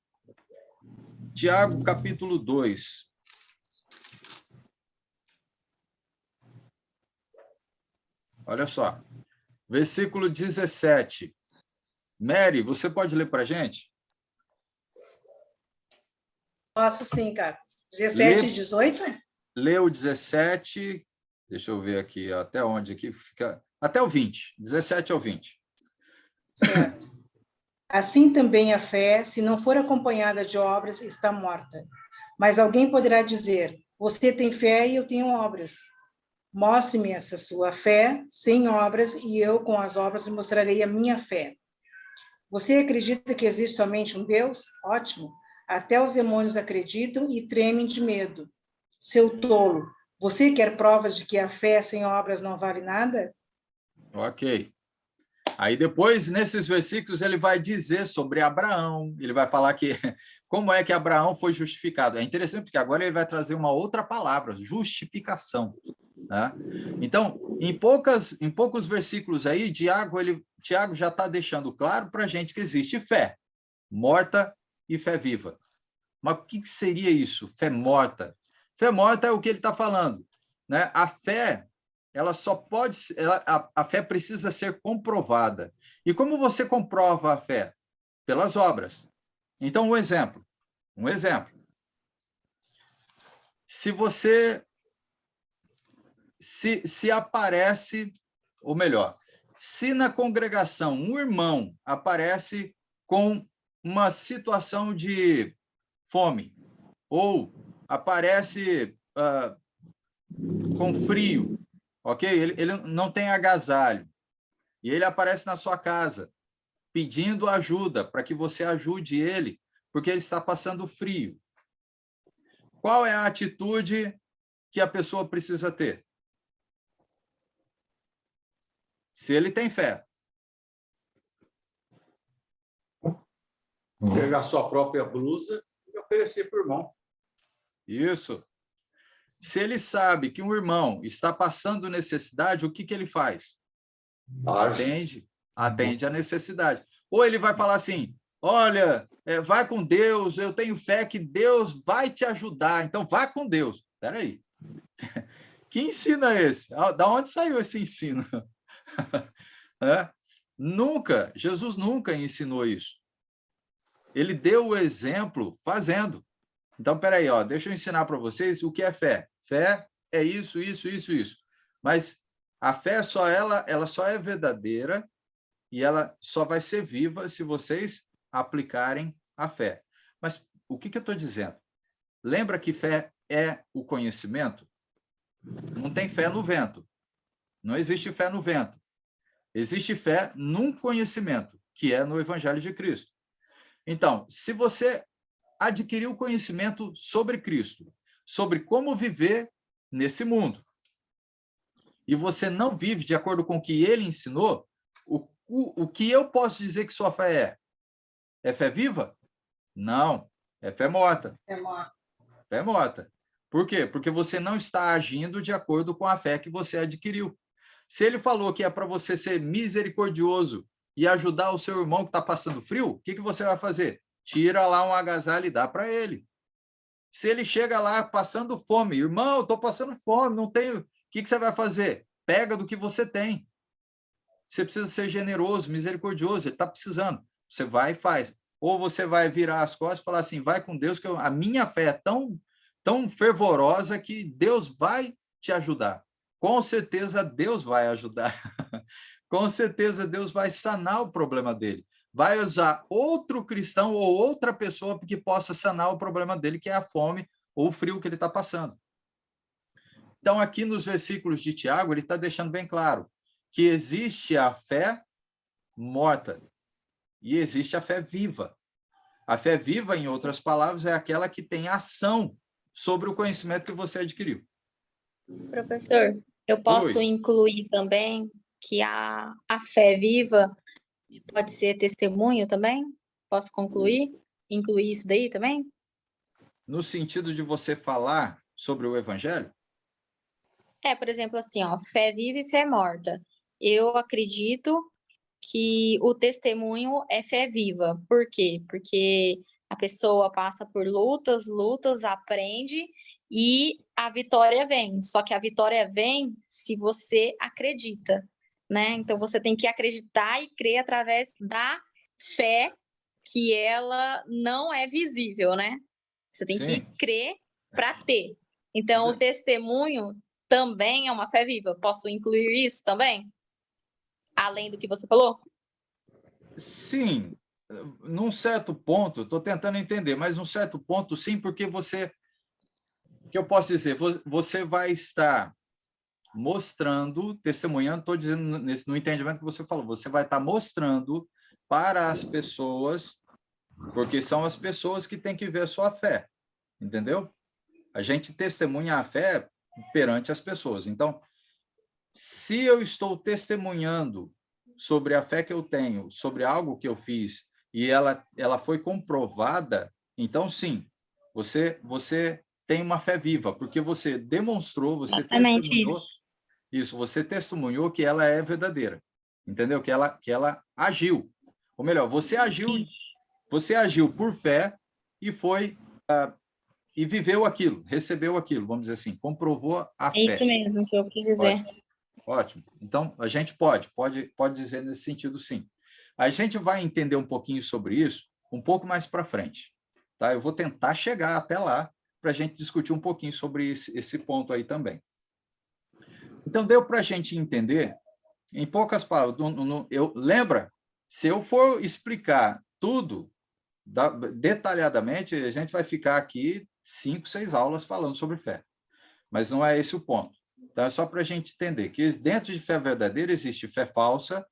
Tiago, capítulo 2. Olha só. Versículo 17. Mary, você pode ler para a gente? Posso sim, cara. 17 e 18? Lê o 17. Deixa eu ver aqui, até onde aqui fica. Até o 20. 17 ao 20. Certo. Assim também a fé, se não for acompanhada de obras, está morta. Mas alguém poderá dizer: você tem fé e eu tenho obras. Mostre-me essa sua fé sem obras e eu com as obras lhe mostrarei a minha fé. Você acredita que existe somente um Deus? Ótimo. Até os demônios acreditam e tremem de medo. Seu tolo, você quer provas de que a fé sem obras não vale nada? Ok. Aí depois, nesses versículos, ele vai dizer sobre Abraão, ele vai falar que como é que Abraão foi justificado. É interessante porque agora ele vai trazer uma outra palavra, justificação. Tá? Então, em poucos versículos aí, Tiago já está deixando claro para a gente que existe fé morta e fé viva. Mas o que seria isso? Fé morta. Fé morta é o que ele está falando. Né? A fé, ela só pode... a fé precisa ser comprovada. E como você comprova a fé? Pelas obras. Então, um exemplo. Se você... Se aparece, ou melhor, se na congregação um irmão aparece com uma situação de fome, ou aparece com frio, ok? Ele não tem agasalho, e ele aparece na sua casa, pedindo ajuda, para que você ajude ele, porque ele está passando frio. Qual é a atitude que a pessoa precisa ter? Se ele tem fé. Pegar sua própria blusa e oferecer para o irmão. Isso. Se ele sabe que um irmão está passando necessidade, o que ele faz? Atende a necessidade. Ou ele vai falar assim, olha, vai com Deus, eu tenho fé que Deus vai te ajudar, então vá com Deus. Espera aí. Que ensino é esse? Da onde saiu esse ensino? Jesus nunca ensinou isso. Ele deu o exemplo fazendo. Então, peraí, deixa eu ensinar para vocês o que é fé. Fé é isso. Mas a fé ela só é verdadeira e ela só vai ser viva se vocês aplicarem a fé. Mas o que eu estou dizendo? Lembra que fé é o conhecimento? Não tem fé no vento. Não existe fé no vento. Existe fé num conhecimento, que é no Evangelho de Cristo. Então, se você adquiriu conhecimento sobre Cristo, sobre como viver nesse mundo, e você não vive de acordo com o que ele ensinou, o que eu posso dizer que sua fé é? É fé viva? Não, é fé morta. Fé morta. Por quê? Porque você não está agindo de acordo com a fé que você adquiriu. Se ele falou que é para você ser misericordioso e ajudar o seu irmão que está passando frio, o que você vai fazer? Tira lá um agasalho e dá para ele. Se ele chega lá passando fome, irmão, eu estou passando fome, não tenho... O que você vai fazer? Pega do que você tem. Você precisa ser generoso, misericordioso, ele está precisando. Você vai e faz. Ou você vai virar as costas e falar assim, vai com Deus, que a minha fé é tão fervorosa que Deus vai te ajudar. Com certeza Deus vai ajudar. Com certeza Deus vai sanar o problema dele. Vai usar outro cristão ou outra pessoa que possa sanar o problema dele, que é a fome ou o frio que ele está passando. Então, aqui nos versículos de Tiago, ele está deixando bem claro que existe a fé morta e existe a fé viva. A fé viva, em outras palavras, é aquela que tem ação sobre o conhecimento que você adquiriu. Professor, eu posso incluir também que a fé viva pode ser testemunho também? Posso incluir isso daí também? No sentido de você falar sobre o Evangelho? Por exemplo, assim, fé viva e fé morta. Eu acredito que o testemunho é fé viva. Por quê? Porque a pessoa passa por lutas, aprende e a vitória vem. Só que a vitória vem se você acredita, né? Então, você tem que acreditar e crer através da fé, que ela não é visível, né? Você tem que crer para ter. Então, o testemunho também é uma fé viva. Posso incluir isso também? Além do que você falou? Sim, num certo ponto, estou tentando entender, mas num certo ponto, sim, porque você, o que eu posso dizer, você vai estar mostrando, testemunhando, estou dizendo no entendimento que você falou, você vai estar mostrando para as pessoas, porque são as pessoas que têm que ver a sua fé, entendeu? A gente testemunha a fé perante as pessoas. Então, se eu estou testemunhando sobre a fé que eu tenho, sobre algo que eu fiz, e ela foi comprovada, então, sim, você tem uma fé viva, porque você demonstrou, você Exatamente testemunhou isso, você testemunhou que ela é verdadeira, entendeu? Que ela agiu. Ou melhor, você agiu por fé e foi e viveu aquilo, recebeu aquilo, vamos dizer assim, comprovou a É fé. isso mesmo que eu quis dizer. Ótimo, ótimo. Então, a gente pode dizer nesse sentido, sim. A gente vai entender um pouquinho sobre isso um pouco mais para frente. Tá? Eu vou tentar chegar até lá para a gente discutir um pouquinho sobre esse ponto aí também. Então, deu para a gente entender, em poucas palavras, lembra, se eu for explicar tudo detalhadamente, a gente vai ficar aqui 5, 6 aulas falando sobre fé. Mas não é esse o ponto. Então, é só para a gente entender que dentro de fé verdadeira existe fé falsa,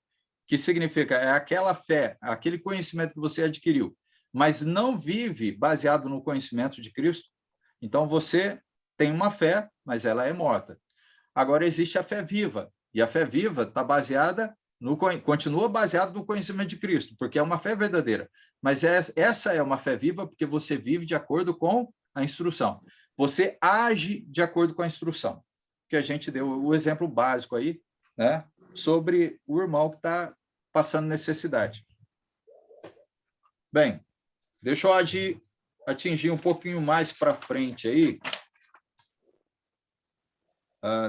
que significa é aquela fé, aquele conhecimento que você adquiriu, mas não vive baseado no conhecimento de Cristo. Então, você tem uma fé, mas ela é morta. Agora, existe a fé viva, e a fé viva está baseada continua baseado no conhecimento de Cristo, porque é uma fé verdadeira. Mas essa é uma fé viva porque você vive de acordo com a instrução. Você age de acordo com a instrução. Que a gente deu o exemplo básico aí, né, sobre o irmão que está passando necessidade. Bem, deixa eu atingir um pouquinho mais para frente aí.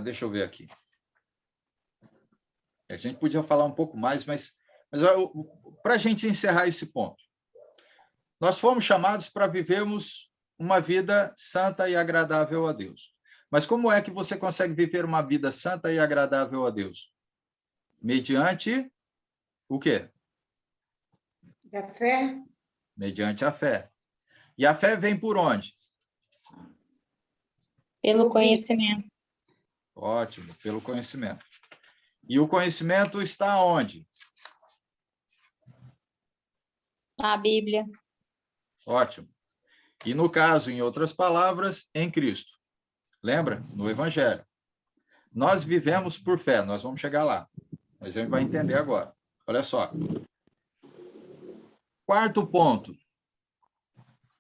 Deixa eu ver aqui. A gente podia falar um pouco mais, mas para a gente encerrar esse ponto, nós fomos chamados para vivermos uma vida santa e agradável a Deus. Mas como é que você consegue viver uma vida santa e agradável a Deus? Mediante o quê? Da fé. Mediante a fé. E a fé vem por onde? Pelo conhecimento. Ótimo, pelo conhecimento. E o conhecimento está onde? Na Bíblia. Ótimo. E no caso, em outras palavras, em Cristo. Lembra? No Evangelho. Nós vivemos por fé, nós vamos chegar lá. Mas a gente vai entender agora. Olha só. Quarto ponto.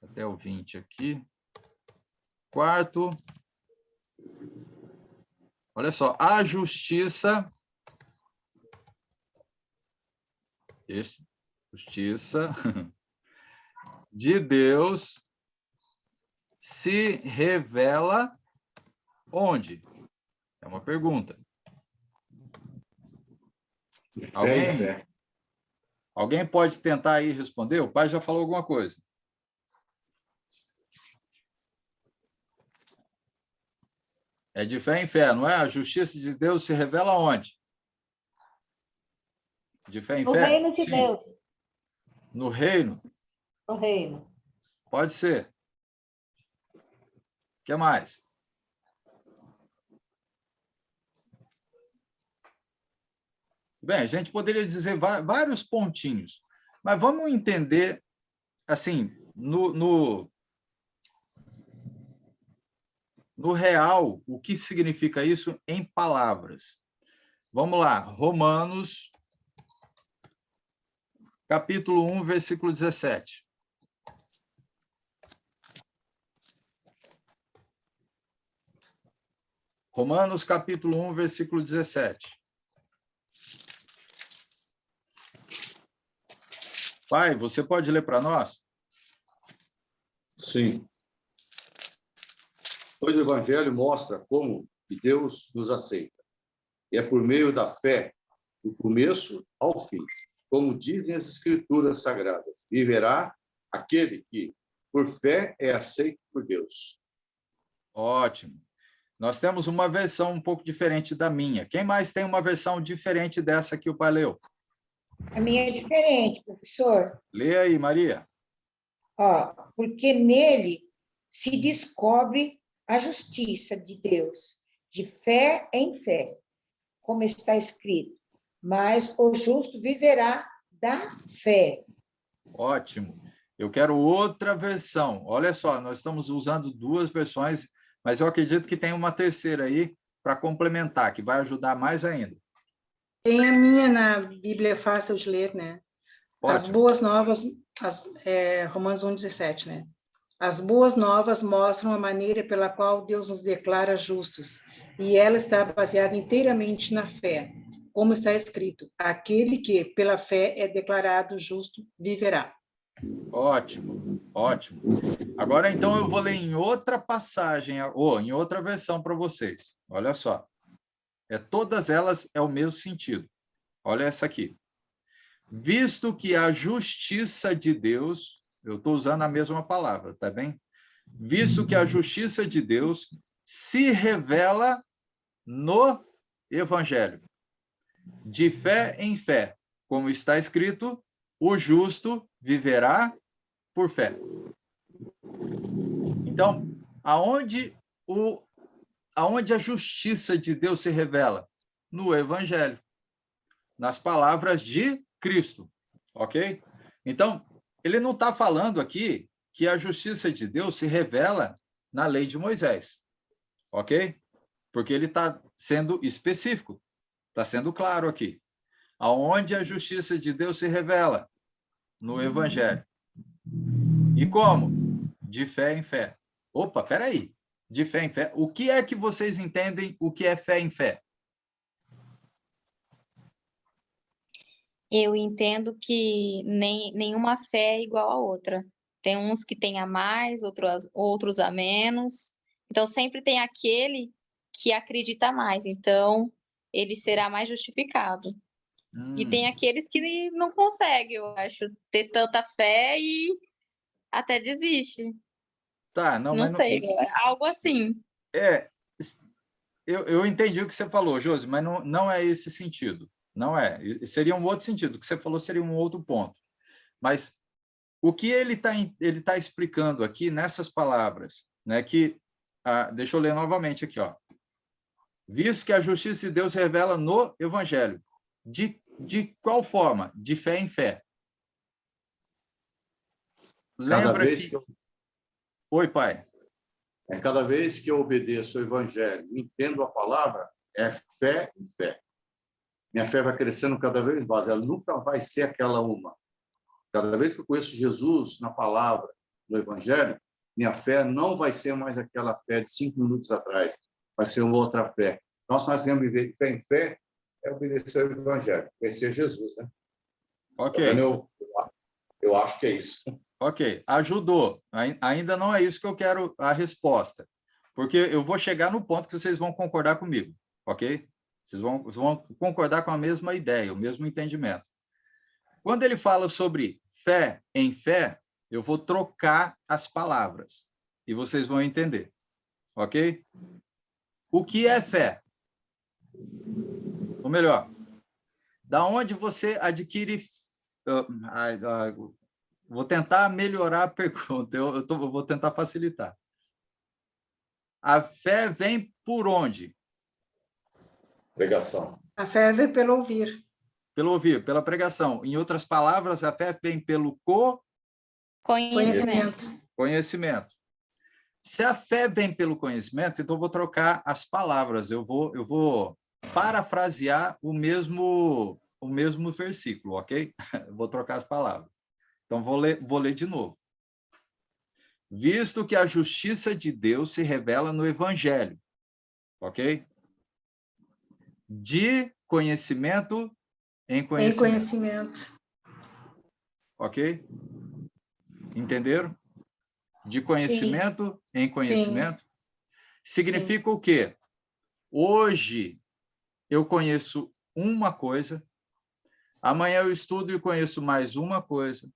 Até o 20 aqui. Quarto. Olha só. A justiça. Justiça de Deus se revela onde? É uma pergunta. Alguém pode tentar aí responder? O pai já falou alguma coisa. É de fé em fé, não é? A justiça de Deus se revela onde? De fé em fé? No reino de Sim. Deus. No reino? No reino. Pode ser. O que mais? Bem, a gente poderia dizer vários pontinhos, mas vamos entender, assim, no real, o que significa isso em palavras. Vamos lá, Romanos, capítulo 1, versículo 17. Romanos, capítulo 1, versículo 17. Pai, você pode ler para nós? Sim. Pois o Evangelho mostra como Deus nos aceita. E é por meio da fé, do começo ao fim. Como dizem as Escrituras Sagradas, viverá aquele que, por fé, é aceito por Deus. Ótimo. Nós temos uma versão um pouco diferente da minha. Quem mais tem uma versão diferente dessa que o pai leu? A minha é diferente, professor. Lê aí, Maria. Ó, porque nele se descobre a justiça de Deus, de fé em fé, como está escrito. Mas o justo viverá da fé. Ótimo. Eu quero outra versão. Olha só, nós estamos usando duas versões, mas eu acredito que tem uma terceira aí para complementar, que vai ajudar mais ainda. Tem a minha na Bíblia fácil de ler, né? As Ótimo. boas novas, Romanos 1,17, né? As boas novas mostram a maneira pela qual Deus nos declara justos, e ela está baseada inteiramente na fé. Como está escrito, aquele que, pela fé, é declarado justo, viverá. Ótimo, ótimo. Agora, então, eu vou ler em outra passagem, ou em outra versão para vocês. Olha só. Todas elas é o mesmo sentido. Olha essa aqui. Visto que a justiça de Deus, eu estou usando a mesma palavra, tá bem? Visto que a justiça de Deus se revela no Evangelho, de fé em fé, como está escrito, o justo viverá por fé. Então, aonde a justiça de Deus se revela? No Evangelho, nas palavras de Cristo, ok? Então, ele não está falando aqui que a justiça de Deus se revela na lei de Moisés, ok? Porque ele está sendo específico, está sendo claro aqui. Aonde a justiça de Deus se revela? No Evangelho. E como? De fé em fé. Opa, peraí. De fé em fé. O que é que vocês entendem o que é fé em fé? Eu entendo que nenhuma fé é igual a outra. Tem uns que têm a mais, outros a menos. Então, sempre tem aquele que acredita mais. Então, ele será mais justificado. E tem aqueles que não conseguem, eu acho, ter tanta fé e até desiste. Tá, não, Não mas sei, é algo assim. eu entendi o que você falou, Josi, mas não é esse sentido. Não é. Seria um outro sentido. O que você falou seria um outro ponto. Mas o que ele tá explicando aqui nessas palavras, né? Deixa eu ler novamente aqui, ó. Visto que a justiça de Deus se revela no Evangelho. De qual forma? De fé em fé. Lembra que... Oi, pai. Cada vez que eu obedeço o Evangelho, entendo a palavra, é fé em fé. Minha fé vai crescendo cada vez mais, ela nunca vai ser aquela uma. Cada vez que eu conheço Jesus na palavra, no Evangelho, minha fé não vai ser mais aquela fé de 5 minutos atrás, vai ser uma outra fé. Nós queremos viver fé em fé, é obedecer o Evangelho, conhecer Jesus, né? Ok. Eu acho que é isso. Ok, ajudou. Ainda não é isso que eu quero a resposta, porque eu vou chegar no ponto que vocês vão concordar comigo, ok? Vocês vão concordar com a mesma ideia, o mesmo entendimento. Quando ele fala sobre fé em fé, eu vou trocar as palavras e vocês vão entender, ok? O que é fé? Ou melhor, da onde você adquire... Vou tentar melhorar a pergunta, eu vou tentar facilitar. A fé vem por onde? Pregação. A fé vem pelo ouvir. Pelo ouvir, pela pregação. Em outras palavras, a fé vem pelo conhecimento. Se a fé vem pelo conhecimento, então eu vou trocar as palavras. Eu vou parafrasear o mesmo versículo, ok? Vou trocar as palavras. Então, vou ler de novo. Visto que a justiça de Deus se revela no Evangelho, ok? De conhecimento em conhecimento. Ok? Entenderam? De conhecimento em conhecimento. Sim. Significa o quê? Hoje eu conheço uma coisa, amanhã eu estudo e conheço mais uma coisa,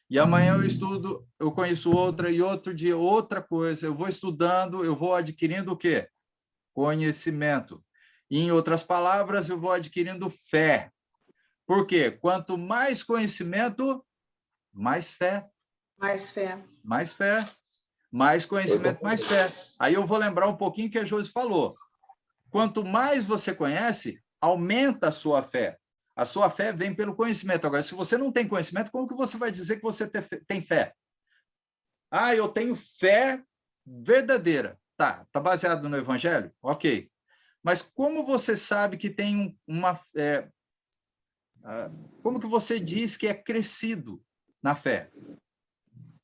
e amanhã eu estudo, eu conheço outra, e outro dia outra coisa. Eu vou estudando, eu vou adquirindo o quê? Conhecimento. E, em outras palavras, eu vou adquirindo fé. Por quê? Quanto mais conhecimento, mais fé. Mais fé. Mais fé. Mais conhecimento, mais fé. Aí eu vou lembrar um pouquinho que a Josi falou. Quanto mais você conhece, aumenta a sua fé. A sua fé vem pelo conhecimento. Agora, se você não tem conhecimento, como que você vai dizer que você tem fé? Ah, eu tenho fé verdadeira. Tá baseado no Evangelho? Ok. Mas como você sabe que tem como que você diz que é crescido na fé?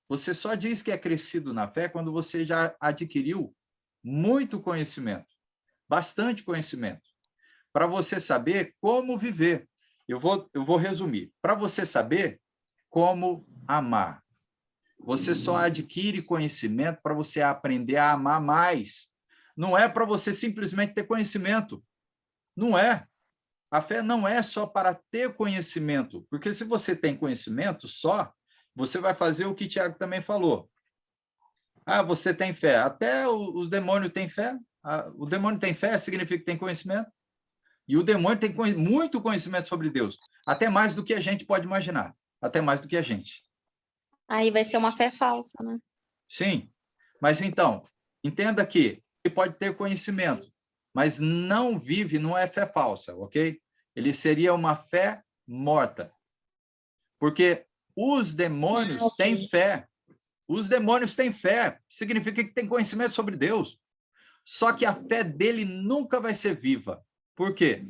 Você só diz que é crescido na fé quando você já adquiriu muito conhecimento, bastante conhecimento, para você saber como viver. Eu vou resumir. Para você saber como amar. Você só adquire conhecimento para você aprender a amar mais. Não é para você simplesmente ter conhecimento. Não é. A fé não é só para ter conhecimento, porque se você tem conhecimento só, você vai fazer o que Tiago também falou. Você tem fé. Até o demônio tem fé. O demônio tem fé significa que tem conhecimento. E o demônio tem muito conhecimento sobre Deus. Até mais do que a gente pode imaginar. Até mais do que a gente. Aí vai ser uma fé falsa, né? Sim. Mas então, entenda que ele pode ter conhecimento, mas não vive, não é fé falsa, ok? Ele seria uma fé morta. Porque os demônios têm fé. Os demônios têm fé. Significa que tem conhecimento sobre Deus. Só que a fé dele nunca vai ser viva. Por quê?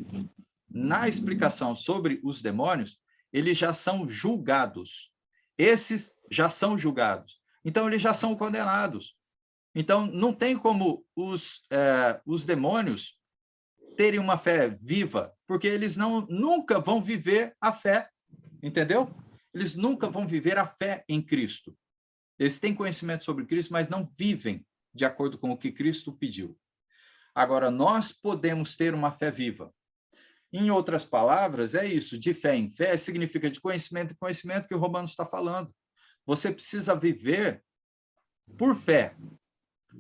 Na explicação sobre os demônios, eles já são julgados. Esses já são julgados. Então, eles já são condenados. Então, não tem como os demônios terem uma fé viva, porque eles nunca vão viver a fé, entendeu? Eles nunca vão viver a fé em Cristo. Eles têm conhecimento sobre Cristo, mas não vivem de acordo com o que Cristo pediu. Agora, nós podemos ter uma fé viva. Em outras palavras, é isso, de fé em fé significa de conhecimento em conhecimento que o Romanos está falando. Você precisa viver por fé,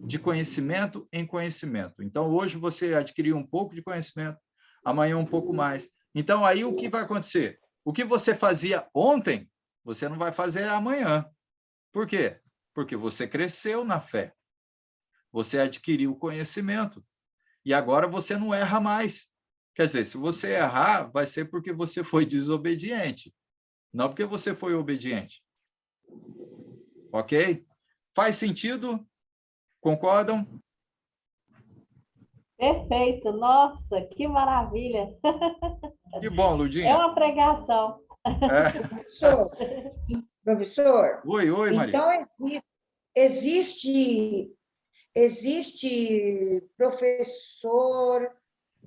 de conhecimento em conhecimento. Então, hoje você adquiriu um pouco de conhecimento, amanhã um pouco mais. Então, aí o que vai acontecer? O que você fazia ontem, você não vai fazer amanhã. Por quê? Porque você cresceu na fé. Você adquiriu conhecimento. E agora você não erra mais. Quer dizer, se você errar, vai ser porque você foi desobediente. Não porque você foi obediente. Ok? Faz sentido? Concordam? Perfeito. Nossa, que maravilha. Que bom, É Ludinha. uma pregação. Professor, Oi, Maria. então existe professor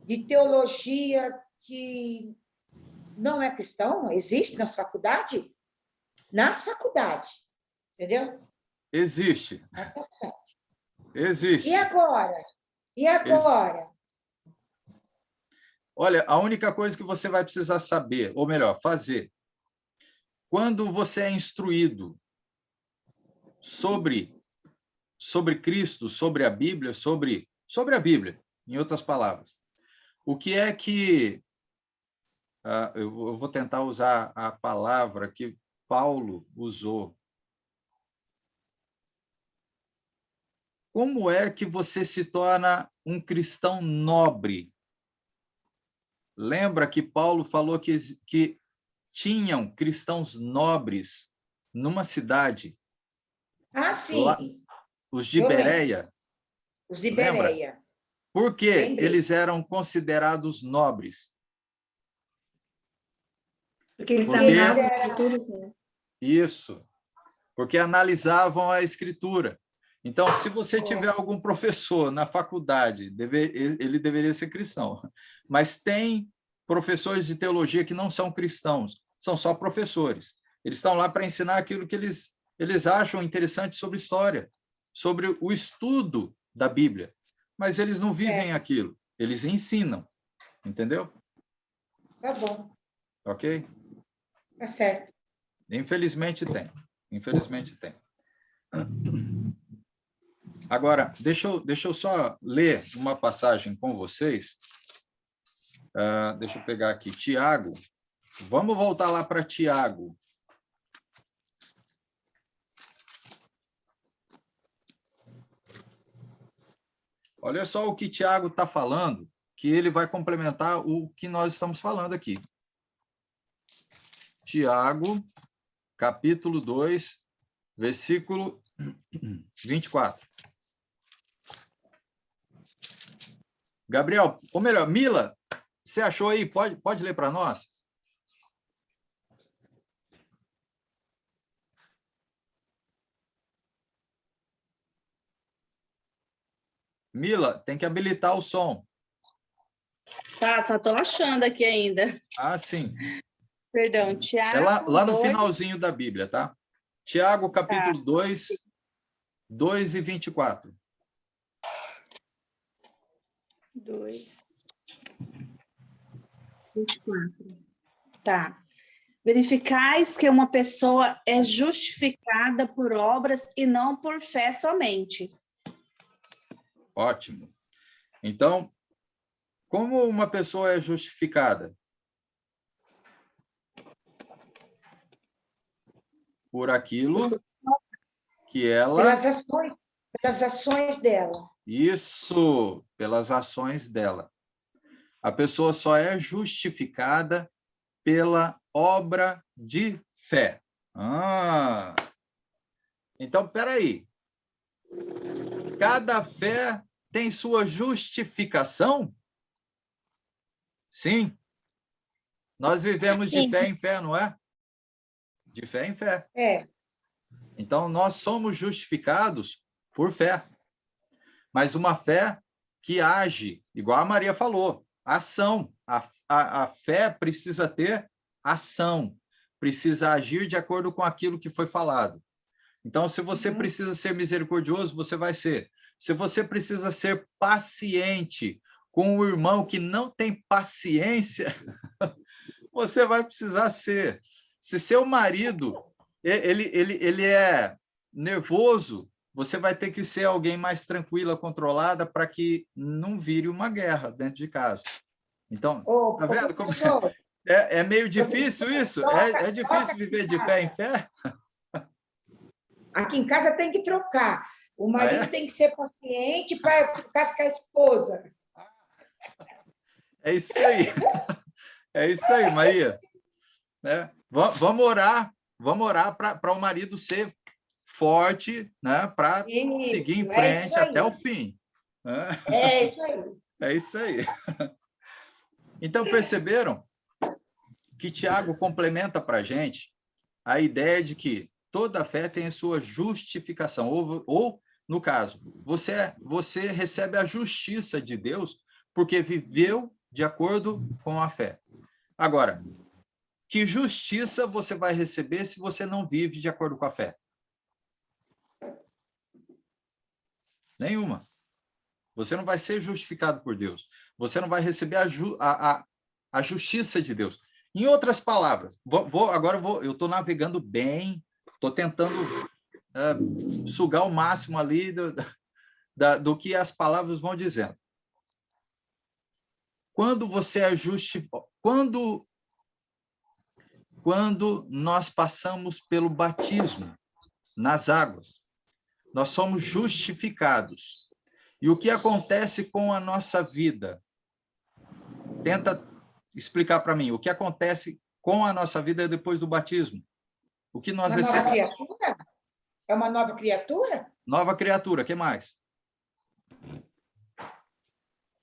de teologia que não é cristão? Existe nas faculdades? Nas faculdades, entendeu? Existe. Existe. E agora? E agora? Olha, a única coisa que você vai precisar saber, ou melhor, fazer, quando você é instruído sobre Cristo, sobre a Bíblia, sobre a Bíblia, em outras palavras, o que é que... eu vou tentar usar a palavra que Paulo usou. Como é que você se torna um cristão nobre? Lembra que Paulo falou que tinham cristãos nobres numa cidade. Sim. Lá, os de Bereia. Os de Lembra? Bereia. Por que Lembrei. eles eram considerados nobres? Porque eles examinavam as escrituras, né? Isso. Porque analisavam a escritura. Então, se você tiver algum professor na faculdade, ele deveria ser cristão. Mas tem professores de teologia que não são cristãos, são só professores. Eles estão lá para ensinar aquilo que eles acham interessante sobre história, sobre o estudo da Bíblia. Mas eles não vivem aquilo, eles ensinam. Entendeu? Tá bom. Ok? Tá certo. Infelizmente tem. Infelizmente tem. Agora, deixa eu só ler uma passagem com vocês. Deixa eu pegar aqui, Tiago. Vamos voltar lá para Tiago. Olha só o que Tiago está falando, que ele vai complementar o que nós estamos falando aqui. Tiago, capítulo 2, versículo 24. Gabriel, ou melhor, Mila, você achou aí? Pode ler para nós? Mila, tem que habilitar o som. Tá, só tô achando aqui ainda. Ah, sim. Perdão, É Tiago lá no 2, finalzinho da Bíblia, tá? Tiago, capítulo 2, 2 e 24. 2, 24. Tá. Verificais que uma pessoa é justificada por obras e não por fé somente. Ótimo. Então, como uma pessoa é justificada? Por aquilo que ela... Pelas ações dela. Isso, pelas ações dela. A pessoa só é justificada pela obra de fé. Então, espera aí. Cada fé tem sua justificação? Sim. Nós vivemos de Sim. fé em fé, não é? De fé em fé. É. Então, nós somos justificados por fé. Mas uma fé que age, igual a Maria falou, ação. A fé precisa ter ação, precisa agir de acordo com aquilo que foi falado. Então, se você precisa ser misericordioso, você vai ser. Se você precisa ser paciente com o irmão que não tem paciência, você vai precisar ser. Se seu marido ele é nervoso, você vai ter que ser alguém mais tranquila, controlada, para que não vire uma guerra dentro de casa. Então, tá vendo como é meio difícil isso? É difícil viver de fé em fé? Aqui em casa tem que trocar. O marido tem que ser paciente para cascar a esposa. É isso aí. É isso aí, Maria. Né? Vamos orar para o marido ser forte, né? Para seguir em frente até o fim. Né? É isso aí. É isso aí. Então, perceberam que Tiago complementa para a gente a ideia de que toda fé tem a sua justificação, ou no caso, você recebe a justiça de Deus porque viveu de acordo com a fé. Agora, que justiça você vai receber se você não vive de acordo com a fé? Nenhuma. Você não vai ser justificado por Deus. Você não vai receber a justiça de Deus. Em outras palavras, eu estou navegando bem, estou tentando sugar o máximo ali do que as palavras vão dizendo. Quando você é justificado, quando nós passamos pelo batismo nas águas, nós somos justificados. E o que acontece com a nossa vida? Tenta explicar para mim, o que acontece com a nossa vida depois do batismo? O que nós recebemos? Nova criatura? É uma nova criatura? Nova criatura, o que mais?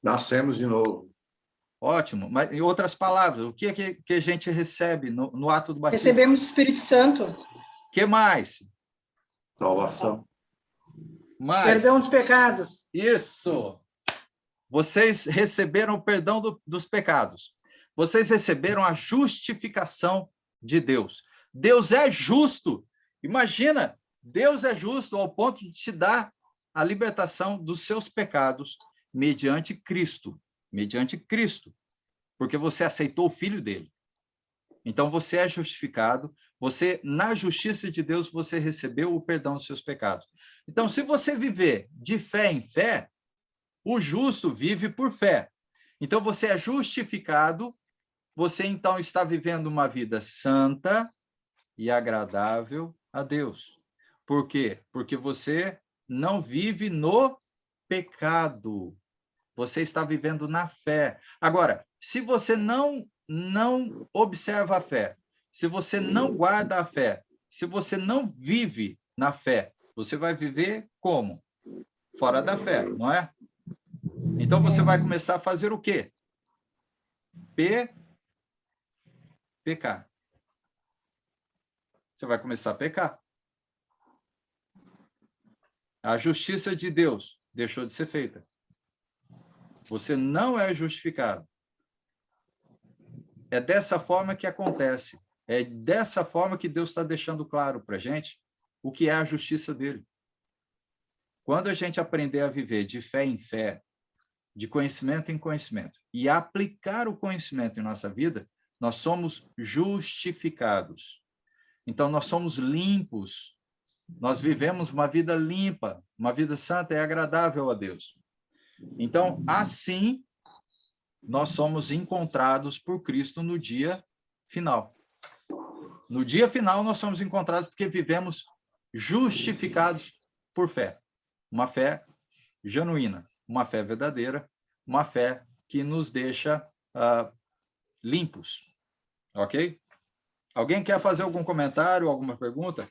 Nascemos de novo. Ótimo. Mas, em outras palavras, o que é que a gente recebe no ato do batismo? Recebemos o Espírito Santo. O que mais? Salvação. Mais. Perdão dos pecados. Isso. Vocês receberam o perdão dos pecados. Vocês receberam a justificação de Deus. Deus é justo. Imagina, Deus é justo ao ponto de te dar a libertação dos seus pecados mediante Cristo. Mediante Cristo. Porque você aceitou o Filho dele. Então, você é justificado. Você, na justiça de Deus, você recebeu o perdão dos seus pecados. Então, se você viver de fé em fé, o justo vive por fé. Então, você é justificado, você, então, está vivendo uma vida santa e agradável a Deus. Por quê? Porque você não vive no pecado. Você está vivendo na fé. Agora, se você não observa a fé, se você não guarda a fé, se você não vive na fé, você vai viver como? Fora da fé, não é? Então, você vai começar a fazer o quê? Pecar. Você vai começar a pecar. A justiça de Deus deixou de ser feita. Você não é justificado. É dessa forma que acontece. É dessa forma que Deus está deixando claro para a gente o que é a justiça dele. Quando a gente aprender a viver de fé em fé, de conhecimento em conhecimento, e aplicar o conhecimento em nossa vida, nós somos justificados. Então, nós somos limpos. Nós vivemos uma vida limpa, uma vida santa e agradável a Deus. Então, assim, nós somos encontrados por Cristo no dia final. No dia final, nós somos encontrados porque vivemos justificados por fé. Uma fé genuína, uma fé verdadeira, uma fé que nos deixa limpos. Ok? Alguém quer fazer algum comentário, alguma pergunta?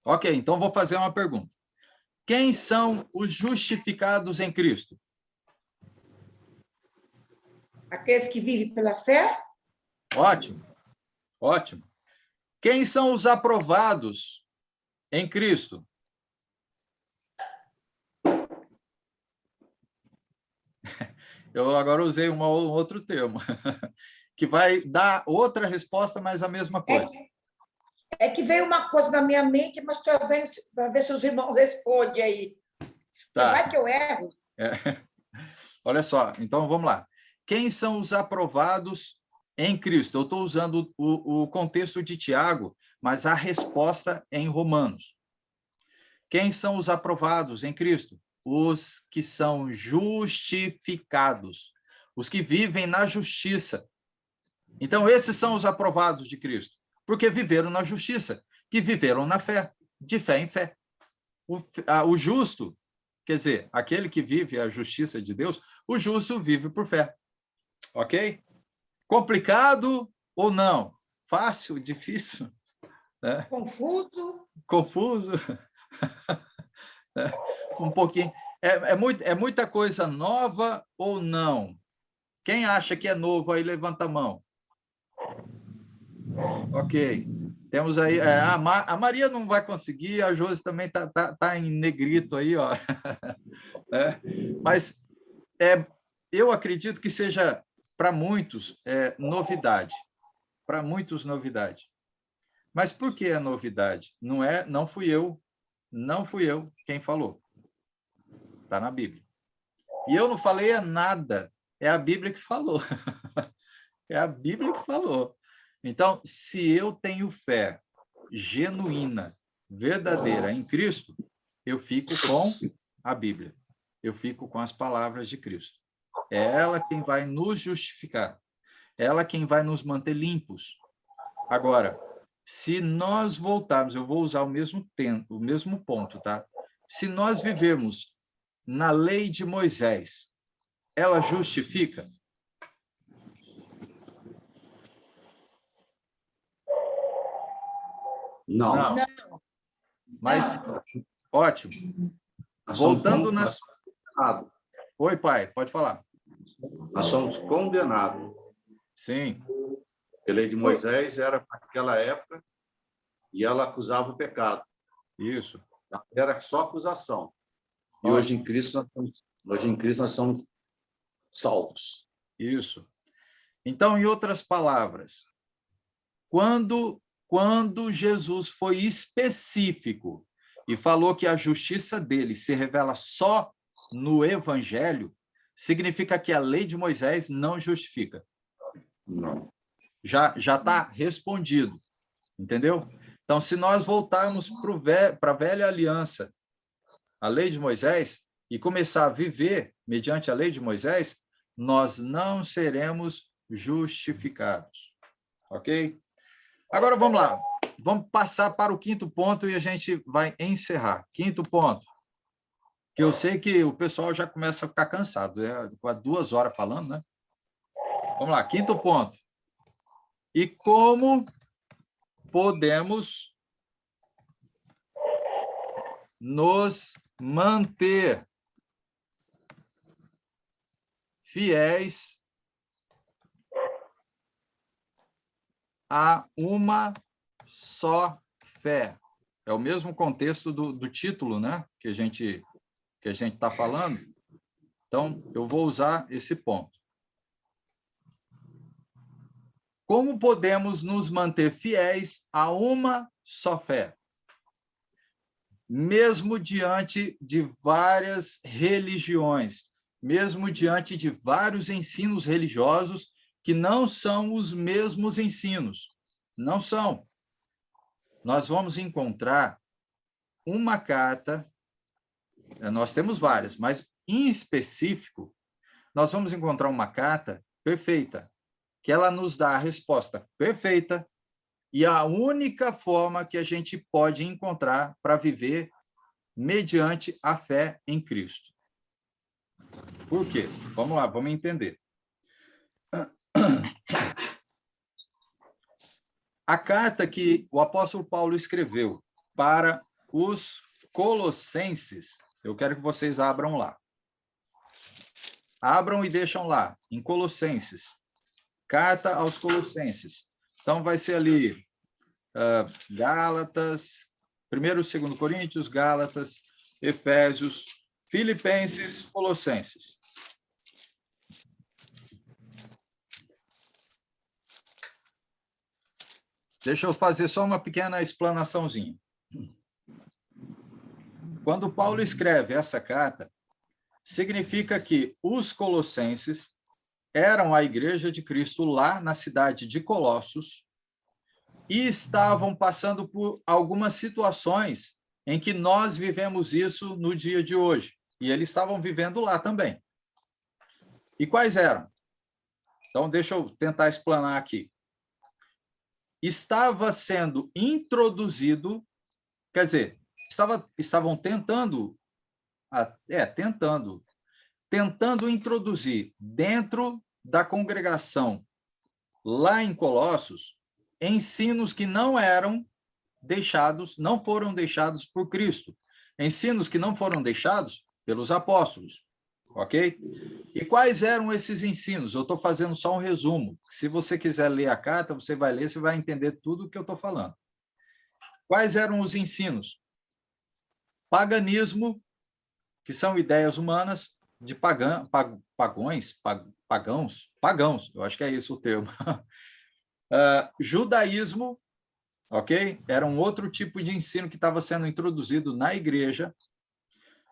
Ok, então vou fazer uma pergunta. Quem são os justificados em Cristo? Aqueles que vivem pela fé? Ótimo, ótimo. Quem são os aprovados em Cristo? Eu agora usei um outro termo, que vai dar outra resposta, mas a mesma coisa. É que veio uma coisa na minha mente, mas para ver se os irmãos respondem aí. Tá. Vai que eu erro. Olha só, então vamos lá. Quem são os aprovados em Cristo? Eu estou usando o contexto de Tiago, mas a resposta é em Romanos. Quem são os aprovados em Cristo? Os que são justificados, os que vivem na justiça. Então, esses são os aprovados de Cristo, porque viveram na justiça, que viveram na fé, de fé em fé. O justo, quer dizer, aquele que vive a justiça de Deus, o justo vive por fé. Ok? Complicado ou não? Fácil, difícil? Né? Confuso? Confuso? Um pouquinho. É muita coisa nova ou não? Quem acha que é novo aí, levanta a mão. Ok. Temos aí... a Maria não vai conseguir, a Josi também tá em negrito aí, ó. Mas eu acredito que seja, para muitos, novidade. Para muitos, novidade. Mas por que é novidade? Não fui eu quem falou. Está na Bíblia. E eu não falei nada. É a Bíblia que falou. É a Bíblia que falou. Então, se eu tenho fé genuína, verdadeira em Cristo, eu fico com a Bíblia. Eu fico com as palavras de Cristo. É ela quem vai nos justificar. É ela quem vai nos manter limpos. Agora, se nós voltarmos, eu vou usar o mesmo ponto, tá? Se nós vivermos na lei de Moisés, ela justifica? Não. Mas, ótimo. Voltando nas... Oi, pai, pode falar. Nós somos condenados. Sim. A lei de Moisés era para aquela época e ela acusava o pecado. Isso. Era só acusação. E hoje em Cristo nós somos salvos. Isso. Então, em outras palavras, quando Jesus foi específico e falou que a justiça dele se revela só no Evangelho, significa que a lei de Moisés não justifica. Não. Já está respondido, entendeu? Então, se nós voltarmos para a velha aliança, a lei de Moisés, e começar a viver mediante a lei de Moisés, nós não seremos justificados. Ok? Agora, vamos lá. Vamos passar para o quinto ponto e a gente vai encerrar. Quinto ponto, que eu sei que o pessoal já começa a ficar cansado, com 2 horas falando, né? Vamos lá, quinto ponto. E como podemos nos manter fiéis a uma só fé. É o mesmo contexto do título, né? Que a gente está falando. Então, eu vou usar esse ponto. Como podemos nos manter fiéis a uma só fé? Mesmo diante de várias religiões, mesmo diante de vários ensinos religiosos que não são os mesmos ensinos. Não são. Nós vamos encontrar uma carta, nós temos várias, mas em específico, nós vamos encontrar uma carta perfeita, que ela nos dá a resposta perfeita e a única forma que a gente pode encontrar para viver mediante a fé em Cristo. Por quê? Vamos lá, vamos entender. A carta que o apóstolo Paulo escreveu para os Colossenses, eu quero que vocês abram lá. Abram e deixam lá, em Colossenses. Carta aos Colossenses. Então, vai ser ali Gálatas, 1º e 2º Coríntios, Gálatas, Efésios, Filipenses, Colossenses. Deixa eu fazer só uma pequena explanaçãozinha. Quando Paulo escreve essa carta, significa que os colossenses eram a igreja de Cristo lá na cidade de Colossos e estavam passando por algumas situações em que nós vivemos isso no dia de hoje. E eles estavam vivendo lá também. E quais eram? Então, deixa eu tentar explanar aqui. Estava sendo introduzido, quer dizer, estavam tentando introduzir dentro da congregação lá em Colossos ensinos que não foram deixados por Cristo, ensinos que não foram deixados pelos apóstolos, ok? E quais eram esses ensinos? Eu estou fazendo só um resumo. Se você quiser ler a carta, você vai ler, você vai entender tudo o que eu estou falando. Quais eram os ensinos? Paganismo, que são ideias humanas de pagãos, eu acho que é esse o termo. Judaísmo, ok? Era um outro tipo de ensino que estava sendo introduzido na igreja.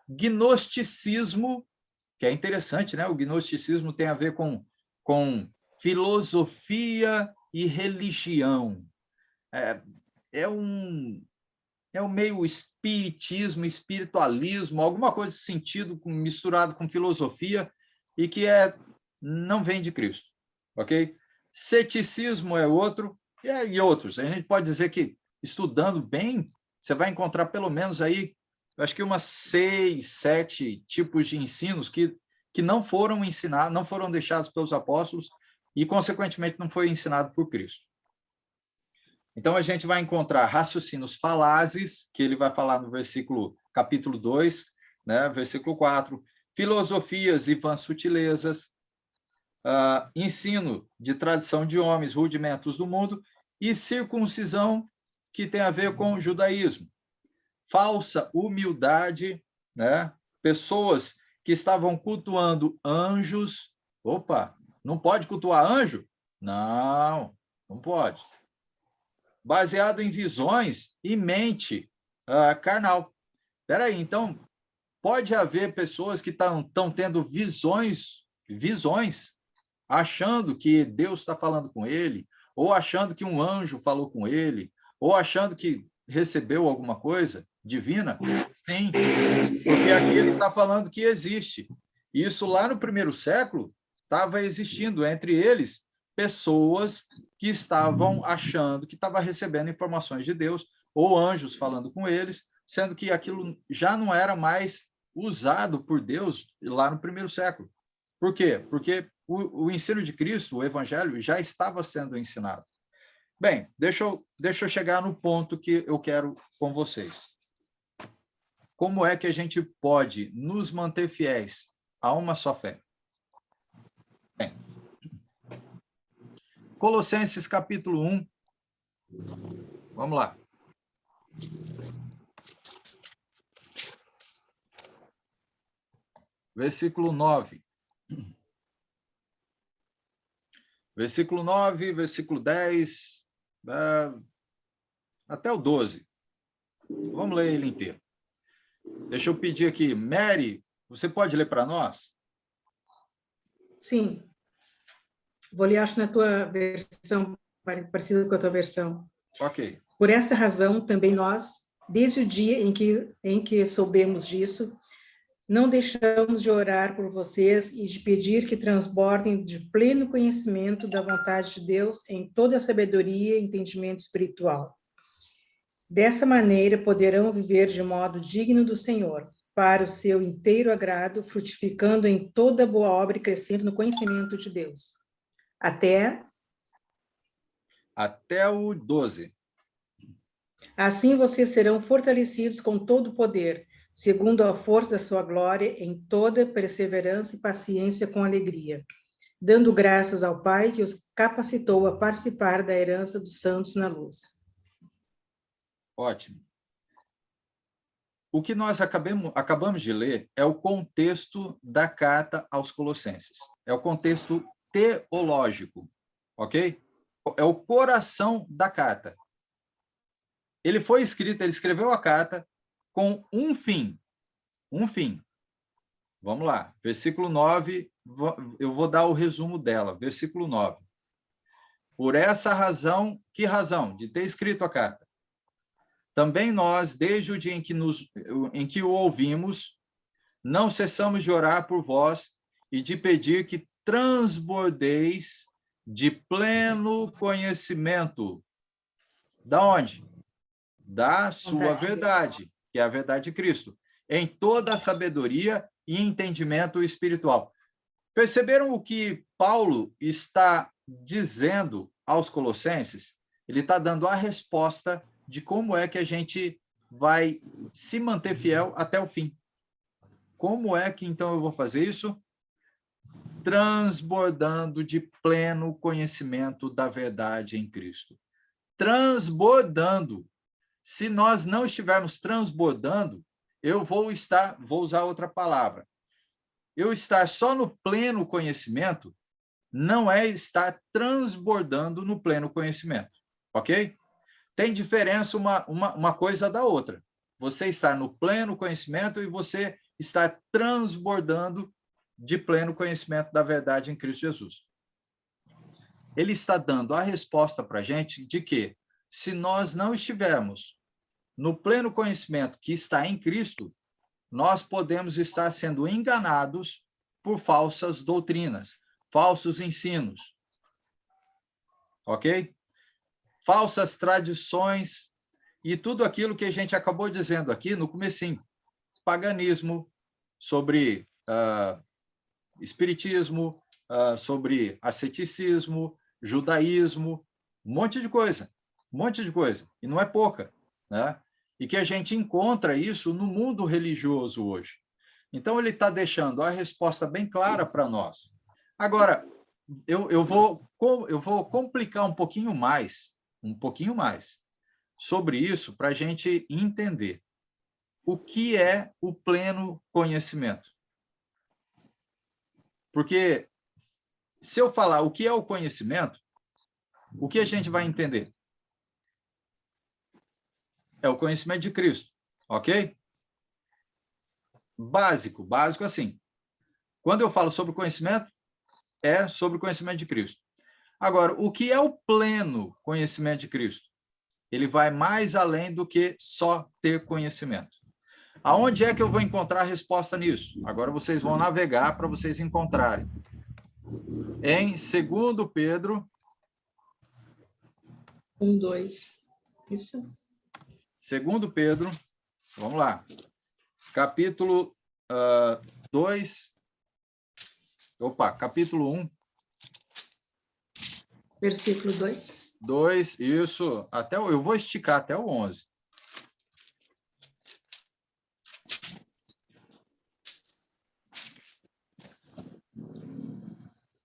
Gnosticismo, que é interessante, né? O gnosticismo tem a ver com filosofia e religião. É um meio espiritismo, espiritualismo, alguma coisa de sentido misturado com filosofia e que não vem de Cristo, ok? Ceticismo é outro, e outros. A gente pode dizer que, estudando bem, você vai encontrar pelo menos aí, eu acho que umas 6, 7 tipos de ensinos que não foram ensinados, não foram deixados pelos apóstolos e, consequentemente, não foi ensinado por Cristo. Então, a gente vai encontrar raciocínios falazes, que ele vai falar no capítulo 2, né, versículo 4, filosofias e vãs sutilezas, ensino de tradição de homens, rudimentos do mundo, e circuncisão, que tem a ver com o judaísmo. Falsa humildade, né? Pessoas que estavam cultuando anjos. Opa, não pode cultuar anjo? Não pode. Baseado em visões e mente carnal. Espera aí, então, pode haver pessoas que estão tendo visões, achando que Deus está falando com ele, ou achando que um anjo falou com ele, ou achando que recebeu alguma coisa divina? Sim, porque aqui ele está falando que existe. Isso lá no primeiro século estava existindo entre eles pessoas que estavam achando que estavam recebendo informações de Deus, ou anjos falando com eles, sendo que aquilo já não era mais usado por Deus lá no primeiro século. Por quê? Porque o ensino de Cristo, o evangelho, já estava sendo ensinado. Bem, deixa eu chegar no ponto que eu quero com vocês. Como é que a gente pode nos manter fiéis a uma só fé? Bem, Colossenses capítulo 1, Vamos lá. Versículo 9. Versículo 9, versículo 10, até o 12. Vamos ler ele inteiro. Deixa eu pedir aqui, Mary, você pode ler para nós? Sim. Vou ler, acho, na tua versão, parecida com a tua versão. Ok. Por esta razão, também nós, desde o dia em que soubemos disso, não deixamos de orar por vocês e de pedir que transbordem de pleno conhecimento da vontade de Deus em toda a sabedoria e entendimento espiritual. Dessa maneira, poderão viver de modo digno do Senhor, para o seu inteiro agrado, frutificando em toda boa obra e crescendo no conhecimento de Deus. Até o 12. Assim vocês serão fortalecidos com todo o poder, segundo a força da sua glória, em toda perseverança e paciência com alegria, dando graças ao Pai que os capacitou a participar da herança dos santos na luz. Ótimo. O que nós acabamos de ler é o contexto da carta aos Colossenses. É o contexto teológico, ok? É o coração da carta. Ele escreveu a carta com um fim. Um fim. Vamos lá. Versículo 9, eu vou dar o resumo dela. Versículo 9. Por essa razão, que razão? De ter escrito a carta. Também nós, desde o dia em que o ouvimos, não cessamos de orar por vós e de pedir que transbordeis de pleno conhecimento. Da onde? Da sua verdade, que é a verdade de Cristo, em toda a sabedoria e entendimento espiritual. Perceberam o que Paulo está dizendo aos Colossenses? Ele está dando a resposta de como é que a gente vai se manter fiel até o fim. Como é que, então, eu vou fazer isso? Transbordando de pleno conhecimento da verdade em Cristo. Transbordando. Se nós não estivermos transbordando, eu vou usar outra palavra. Eu estar só no pleno conhecimento não é estar transbordando no pleno conhecimento, ok? Tem diferença uma coisa da outra. Você estar no pleno conhecimento e você estar transbordando de pleno conhecimento da verdade em Cristo Jesus. Ele está dando a resposta para a gente de que, se nós não estivermos no pleno conhecimento que está em Cristo, nós podemos estar sendo enganados por falsas doutrinas, falsos ensinos. Ok? Falsas tradições e tudo aquilo que a gente acabou dizendo aqui no comecinho. Paganismo, sobre espiritismo, sobre asceticismo, judaísmo, um monte de coisa. E não é pouca, né? E que a gente encontra isso no mundo religioso hoje. Então, ele está deixando a resposta bem clara para nós. Agora, eu vou complicar um pouquinho mais sobre isso para a gente entender o que é o pleno conhecimento. Porque se eu falar o que é o conhecimento, o que a gente vai entender? É o conhecimento de Cristo, ok? Básico assim. Quando eu falo sobre conhecimento, é sobre o conhecimento de Cristo. Agora, o que é o pleno conhecimento de Cristo? Ele vai mais além do que só ter conhecimento. Aonde é que eu vou encontrar a resposta nisso? Agora vocês vão navegar para vocês encontrarem. Em 2 Pedro 1:2. Isso. 2 Pedro, vamos lá, capítulo 2, capítulo 1. Versículo 2. 2, isso, eu vou esticar até o 11.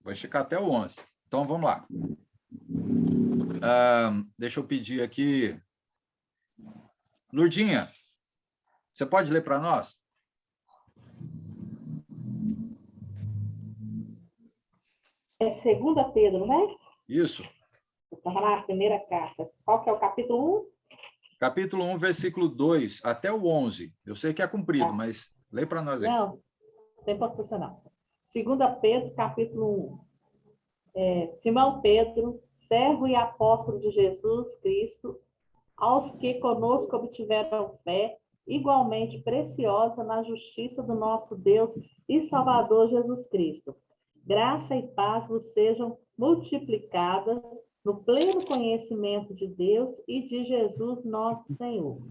Vou esticar até o 11. Então, vamos lá. Deixa eu pedir aqui. Lurdinha, você pode ler para nós? É 2 Pedro, né? Isso. Estava na primeira carta. Qual que é o capítulo 1? Capítulo 1, versículo 2, até o 11. Eu sei que é comprido, mas lê para nós aí. Não, não tem importância não. 2 Pedro, capítulo 1. Simão Pedro, servo e apóstolo de Jesus Cristo, aos que conosco obtiveram fé, igualmente preciosa na justiça do nosso Deus e Salvador Jesus Cristo. Graça e paz vos sejam multiplicadas no pleno conhecimento de Deus e de Jesus nosso Senhor.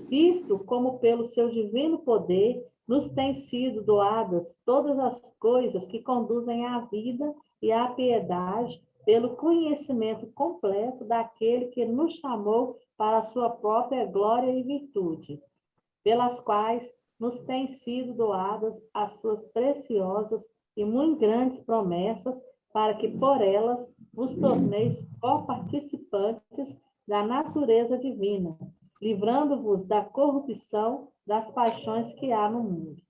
Visto como pelo seu divino poder nos têm sido doadas todas as coisas que conduzem à vida e à piedade, pelo conhecimento completo daquele que nos chamou para a sua própria glória e virtude, pelas quais nos têm sido doadas as suas preciosas e muito grandes promessas, para que por elas vos torneis co-participantes da natureza divina, livrando-vos da corrupção das paixões que há no mundo.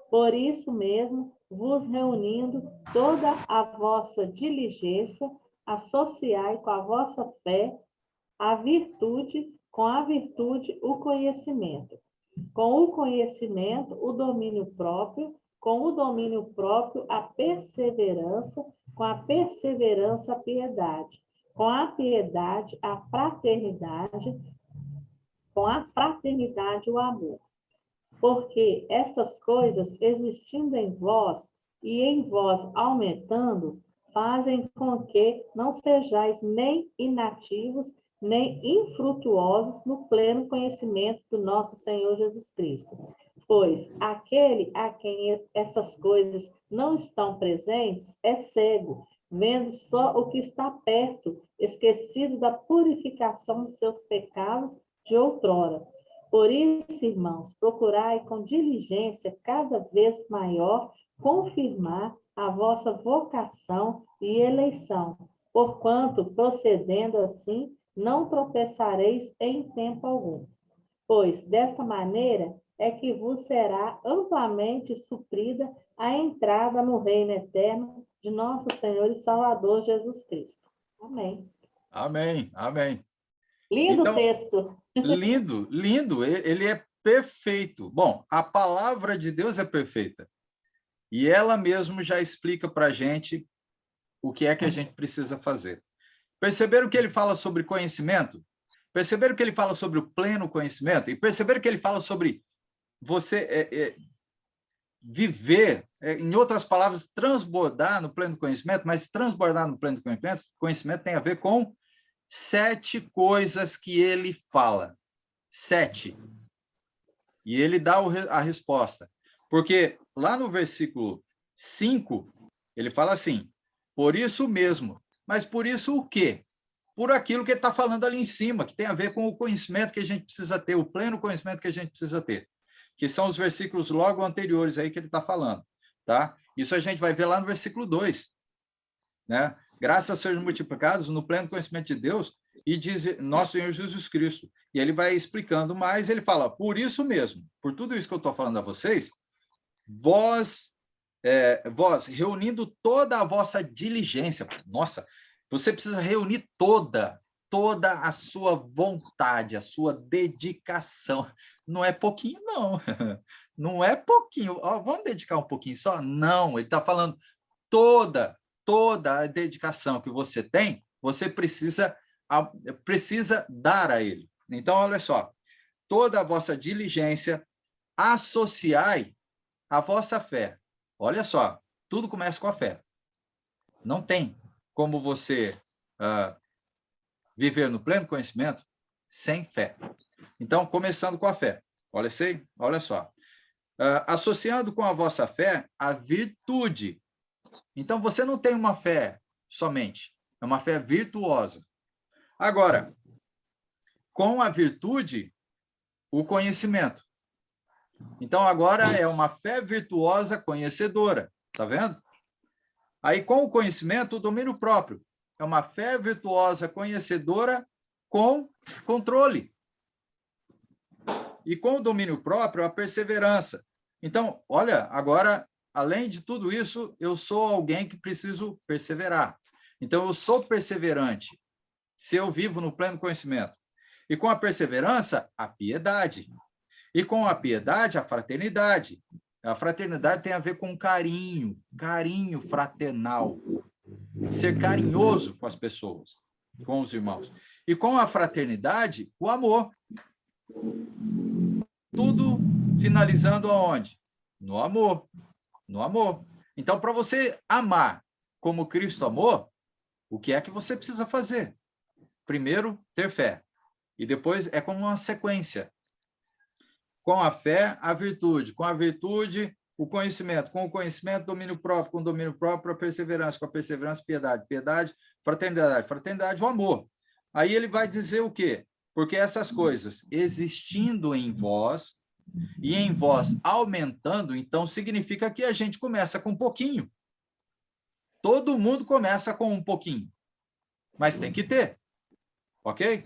Por isso mesmo, vos reunindo toda a vossa diligência, associai com a vossa fé a virtude, com a virtude o conhecimento, com o conhecimento o domínio próprio, com o domínio próprio a perseverança, com a perseverança a piedade, com a piedade a fraternidade, com a fraternidade o amor. Porque estas coisas, existindo em vós e em vós aumentando, fazem com que não sejais nem inativos, nem infrutuosos no pleno conhecimento do nosso Senhor Jesus Cristo. Pois aquele a quem essas coisas não estão presentes é cego, vendo só o que está perto, esquecido da purificação dos seus pecados de outrora. Por isso, irmãos, procurai com diligência cada vez maior confirmar a vossa vocação e eleição, porquanto, procedendo assim, não tropeçareis em tempo algum. Pois, desta maneira, é que vos será amplamente suprida a entrada no reino eterno de nosso Senhor e Salvador Jesus Cristo. Amém. Amém, amém. Lindo Então, texto. Lindo, lindo, ele é perfeito. Bom, a palavra de Deus é perfeita. E ela mesmo já explica para a gente o que é que a gente precisa fazer. Perceberam que ele fala sobre conhecimento? Perceberam que ele fala sobre o pleno conhecimento? E perceberam que ele fala sobre você viver, em outras palavras, transbordar no pleno conhecimento, mas transbordar no pleno conhecimento tem a ver com 7 coisas que ele fala. 7. E ele dá a resposta. Porque lá no versículo 5, ele fala assim, por isso mesmo. Mas por isso o quê? Por aquilo que ele está falando ali em cima, que tem a ver com o conhecimento que a gente precisa ter, o pleno conhecimento que a gente precisa ter, que são os versículos logo anteriores aí que ele está falando, tá? Isso a gente vai ver lá no versículo 2, né? Graças sejam multiplicados no pleno conhecimento de Deus e de nosso Senhor Jesus Cristo. E ele vai explicando mais, ele fala, por isso mesmo, por tudo isso que eu estou falando a vocês, vós reunindo toda a vossa diligência, nossa, você precisa reunir toda a sua vontade, a sua dedicação. Não é pouquinho, não. Não é pouquinho. Ó, vamos dedicar um pouquinho só? Não, ele está falando toda a dedicação que você tem, você precisa dar a ele. Então, olha só, toda a vossa diligência, associai a vossa fé. Olha só, tudo começa com a fé. Não tem como você viver no pleno conhecimento sem fé. Então, começando com a fé. Olha só. Associando com a vossa fé a virtude. Então, você não tem uma fé somente, é uma fé virtuosa. Agora, com a virtude, o conhecimento. Então, agora é uma fé virtuosa conhecedora, tá vendo? Aí, com o conhecimento, o domínio próprio. é uma fé virtuosa, conhecedora, com controle. E com o domínio próprio, a perseverança. Então, olha, agora, além de tudo isso, eu sou alguém que preciso perseverar. Então, eu sou perseverante se eu vivo no pleno conhecimento. E com a perseverança, a piedade. E com a piedade, a fraternidade. A fraternidade tem a ver com carinho, carinho fraternal. Ser carinhoso com as pessoas, com os irmãos. E com a fraternidade, o amor. Tudo finalizando aonde? No amor. No amor. Então, para você amar como Cristo amou, o que é que você precisa fazer? Primeiro, ter fé. E depois é como uma sequência. Com a fé, a virtude. Com a virtude, o conhecimento. Com o conhecimento, domínio próprio. Com o domínio próprio, a perseverança. Com a perseverança, piedade. Piedade, fraternidade. Fraternidade, o amor. Aí ele vai dizer o quê? Porque essas coisas existindo em vós e em vós aumentando, então significa que a gente começa com um pouquinho. Todo mundo começa com um pouquinho. Mas tem que ter. Ok?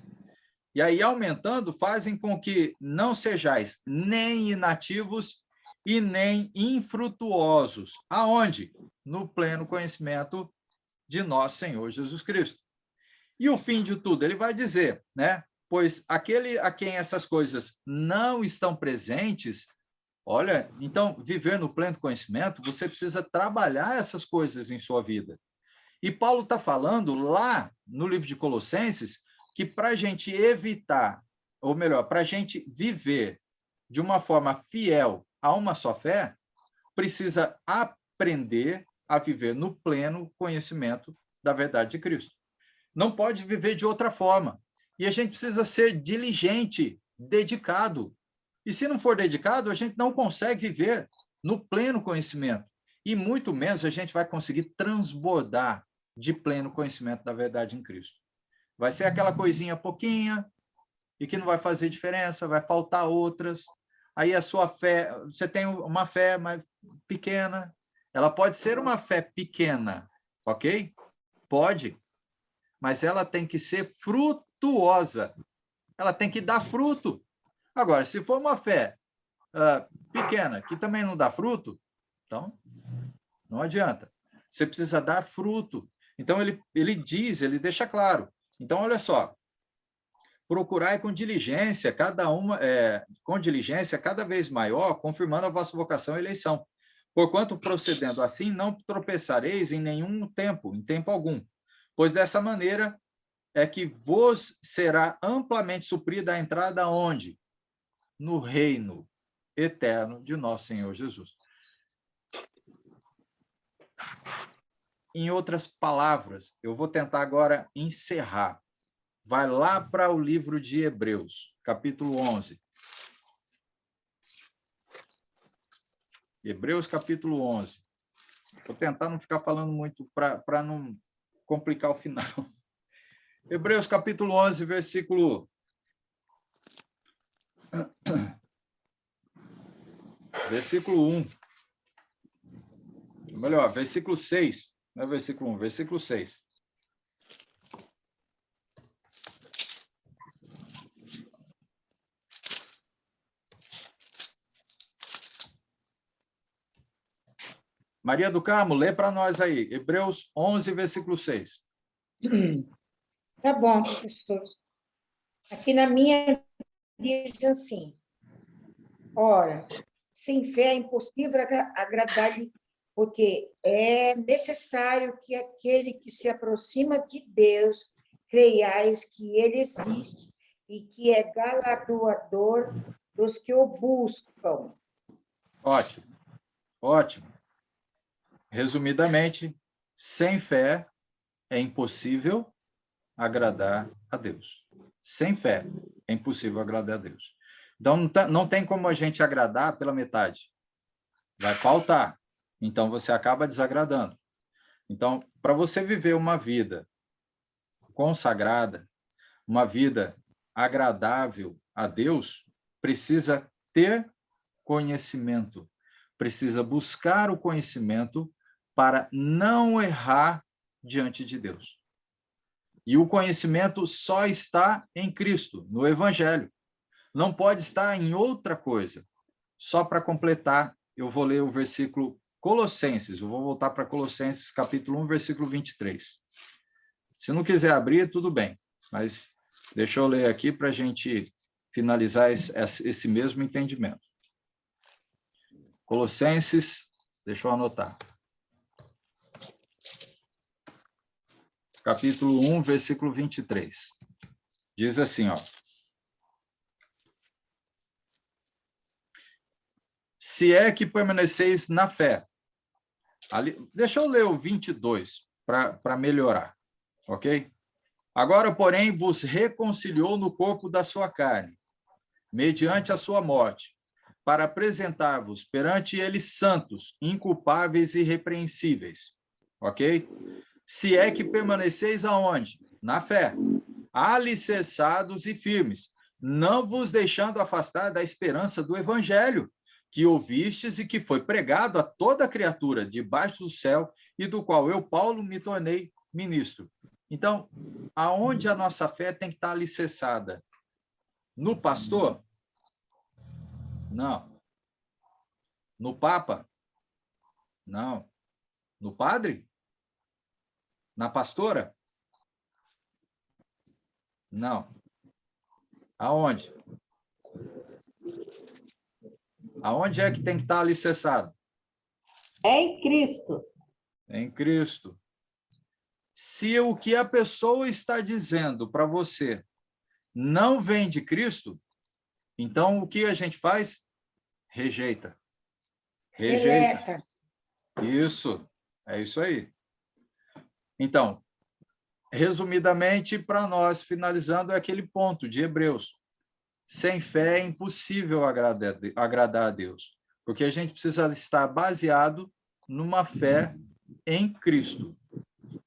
E aí, aumentando, fazem com que não sejais nem inativos e nem infrutuosos. Aonde? No pleno conhecimento de nosso Senhor Jesus Cristo. E o fim de tudo, ele vai dizer, né? Pois aquele a quem essas coisas não estão presentes, olha, então, viver no pleno conhecimento, você precisa trabalhar essas coisas em sua vida. E Paulo está falando lá no livro de Colossenses, que para a gente evitar, ou melhor, para a gente viver de uma forma fiel a uma só fé, precisa aprender a viver no pleno conhecimento da verdade de Cristo. Não pode viver de outra forma. E a gente precisa ser diligente, dedicado. E se não for dedicado, a gente não consegue viver no pleno conhecimento. E muito menos a gente vai conseguir transbordar de pleno conhecimento da verdade em Cristo. Vai ser aquela coisinha pouquinha e que não vai fazer diferença, vai faltar outras. Aí a sua fé, você tem uma fé mais pequena, ela pode ser uma fé pequena, ok? Pode, mas ela tem que ser frutuosa. Ela tem que dar fruto. Agora, se for uma fé pequena, que também não dá fruto, então não adianta. Você precisa dar fruto. Então, ele diz, ele deixa claro. Então, olha só, procurai com diligência, com diligência cada vez maior, confirmando a vossa vocação e eleição. Porquanto, procedendo assim, não tropeçareis em nenhum tempo, em tempo algum. Pois dessa maneira é que vos será amplamente suprida a entrada onde? No reino eterno de nosso Senhor Jesus. Em outras palavras, eu vou tentar agora encerrar. Vai lá para o livro de Hebreus, capítulo 11. Hebreus, capítulo 11. Vou tentar não ficar falando muito para não complicar o final. Hebreus, capítulo 11, versículo 1. Melhor, versículo 6. Não é versículo 1, versículo 6. Maria do Carmo, lê para nós aí. Hebreus 11, versículo 6. Tá bom, professor. Aqui na minha diz assim: ora, sem fé é impossível agradar-lhe, porque é necessário que aquele que se aproxima de Deus creiais que ele existe e que é galardoador dos que o buscam. Ótimo, ótimo. Resumidamente, sem fé é impossível agradar a Deus. Sem fé é impossível agradar a Deus. Então, não tem como a gente agradar pela metade. Vai faltar. Então, você acaba desagradando. Então, para você viver uma vida consagrada, uma vida agradável a Deus, precisa ter conhecimento. Precisa buscar o conhecimento para não errar diante de Deus. E o conhecimento só está em Cristo, no Evangelho. Não pode estar em outra coisa. Só para completar, eu vou ler o versículo Colossenses. Eu vou voltar para Colossenses, capítulo 1, versículo 23. Se não quiser abrir, tudo bem. Mas deixa eu ler aqui para a gente finalizar esse mesmo entendimento. Colossenses, deixa eu anotar. Capítulo 1, versículo 23. Diz assim, ó. Se é que permaneceis na fé. Deixa eu ler o 22 para melhorar, ok? Agora, porém, vos reconciliou no corpo da sua carne, mediante a sua morte, para apresentar-vos perante ele santos, inculpáveis e irrepreensíveis, ok? Se é que permaneceis aonde? Na fé, alicerçados e firmes, não vos deixando afastar da esperança do evangelho, que ouvistes e que foi pregado a toda criatura debaixo do céu, e do qual eu, Paulo, me tornei ministro. Então, aonde a nossa fé tem que estar alicerçada? No pastor? Não. No Papa? Não. No padre? Na pastora? Não. Aonde? Aonde é que tem que estar alicerçado? Em Cristo. Em Cristo. Se o que a pessoa está dizendo para você não vem de Cristo, então o que a gente faz? Rejeita. Rejeita. Isso. É isso aí. Então, resumidamente, para nós, finalizando, é aquele ponto de Hebreus. Sem fé é impossível agradar a Deus, porque a gente precisa estar baseado numa fé em Cristo,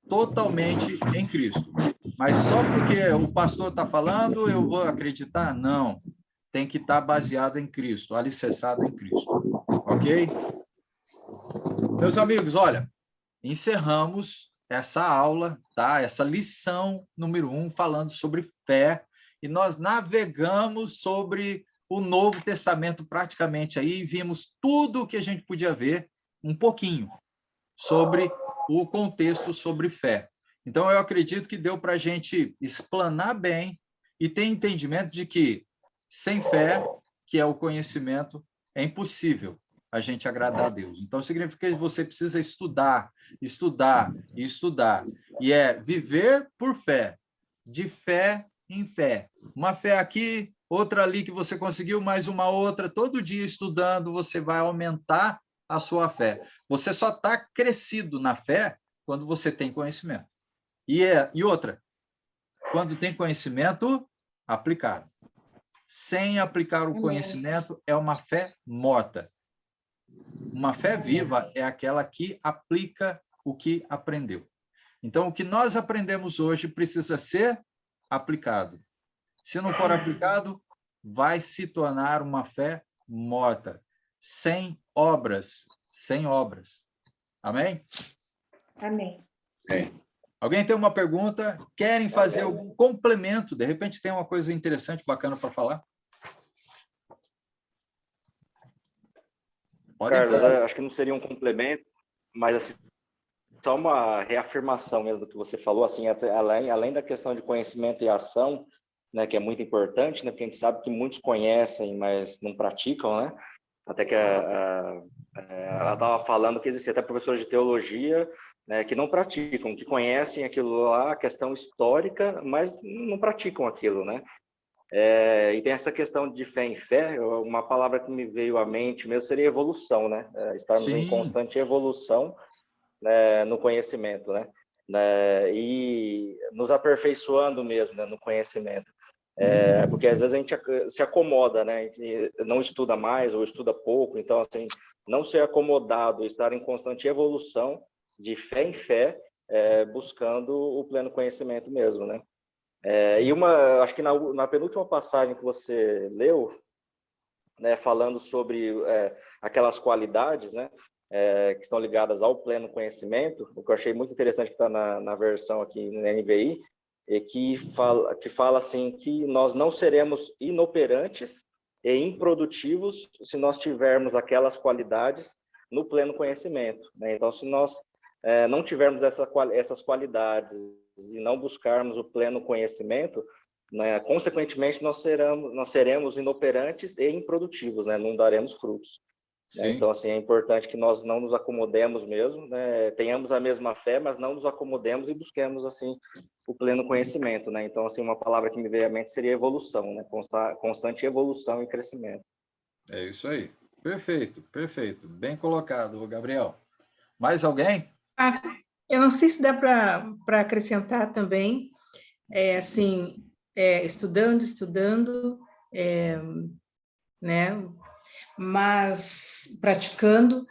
totalmente em Cristo. Mas só porque o pastor está falando, eu vou acreditar? Não. Tem que estar baseado em Cristo, alicerçado em Cristo. Ok? Meus amigos, olha, encerramos essa aula, tá? Essa lição número 1, falando sobre fé, e nós navegamos sobre o Novo Testamento praticamente aí, e vimos tudo o que a gente podia ver, um pouquinho, sobre o contexto sobre fé. Então, eu acredito que deu para a gente explanar bem e ter entendimento de que, sem fé, que é o conhecimento, é impossível a gente agradar a Deus. Então, significa que você precisa estudar, estudar e estudar. E é viver por fé, de fé em fé. Uma fé aqui, outra ali que você conseguiu, mais uma outra. Todo dia estudando, você vai aumentar a sua fé. Você só está crescido na fé quando você tem conhecimento. E outra, quando tem conhecimento aplicado. Sem aplicar o conhecimento, é uma fé morta. Uma fé viva é aquela que aplica o que aprendeu. Então, o que nós aprendemos hoje precisa ser aplicado. Se não for aplicado, vai se tornar uma fé morta, sem obras, sem obras. Amém? Amém. Alguém tem uma pergunta? Querem fazer algum complemento? De repente tem uma coisa interessante, bacana para falar? Podem Carlos, fazer. acho que não seria um complemento, mas assim, só uma reafirmação mesmo do que você falou, assim, além da questão de conhecimento e ação, né, que é muito importante, né, porque a gente sabe que muitos conhecem, mas não praticam, né? Até que ela estava falando que existem até professores de teologia, né, que não praticam, que conhecem aquilo lá, a questão histórica, mas não praticam aquilo, né? E tem essa questão de fé em fé, uma palavra que me veio à mente mesmo seria evolução, né? Estarmos em constante evolução, né, no conhecimento, né? E nos aperfeiçoando mesmo, né, no conhecimento. Porque às vezes a gente se acomoda, né? A gente não estuda mais ou estuda pouco, então, assim, não ser acomodado, estar em constante evolução, de fé em fé, buscando o pleno conhecimento mesmo, né? Acho que na penúltima passagem que você leu, né, falando sobre aquelas qualidades, né, que estão ligadas ao pleno conhecimento, o que eu achei muito interessante que está na versão aqui na NVI, que fala assim que nós não seremos inoperantes e improdutivos se nós tivermos aquelas qualidades no pleno conhecimento, né? Então, se nós não tivermos essas qualidades e não buscarmos o pleno conhecimento, né, consequentemente, nós seremos inoperantes e improdutivos, né? Não daremos frutos. Né? Então, assim, é importante que nós não nos acomodemos mesmo, né? Tenhamos a mesma fé, mas não nos acomodemos e busquemos, assim, o pleno conhecimento, né? Então, assim, uma palavra que me veio à mente seria evolução, né? Constante evolução e crescimento. É isso aí. Perfeito, perfeito. Bem colocado, Gabriel. Mais alguém? Eu não sei se dá para acrescentar também, assim, estudando, né? Mas praticando,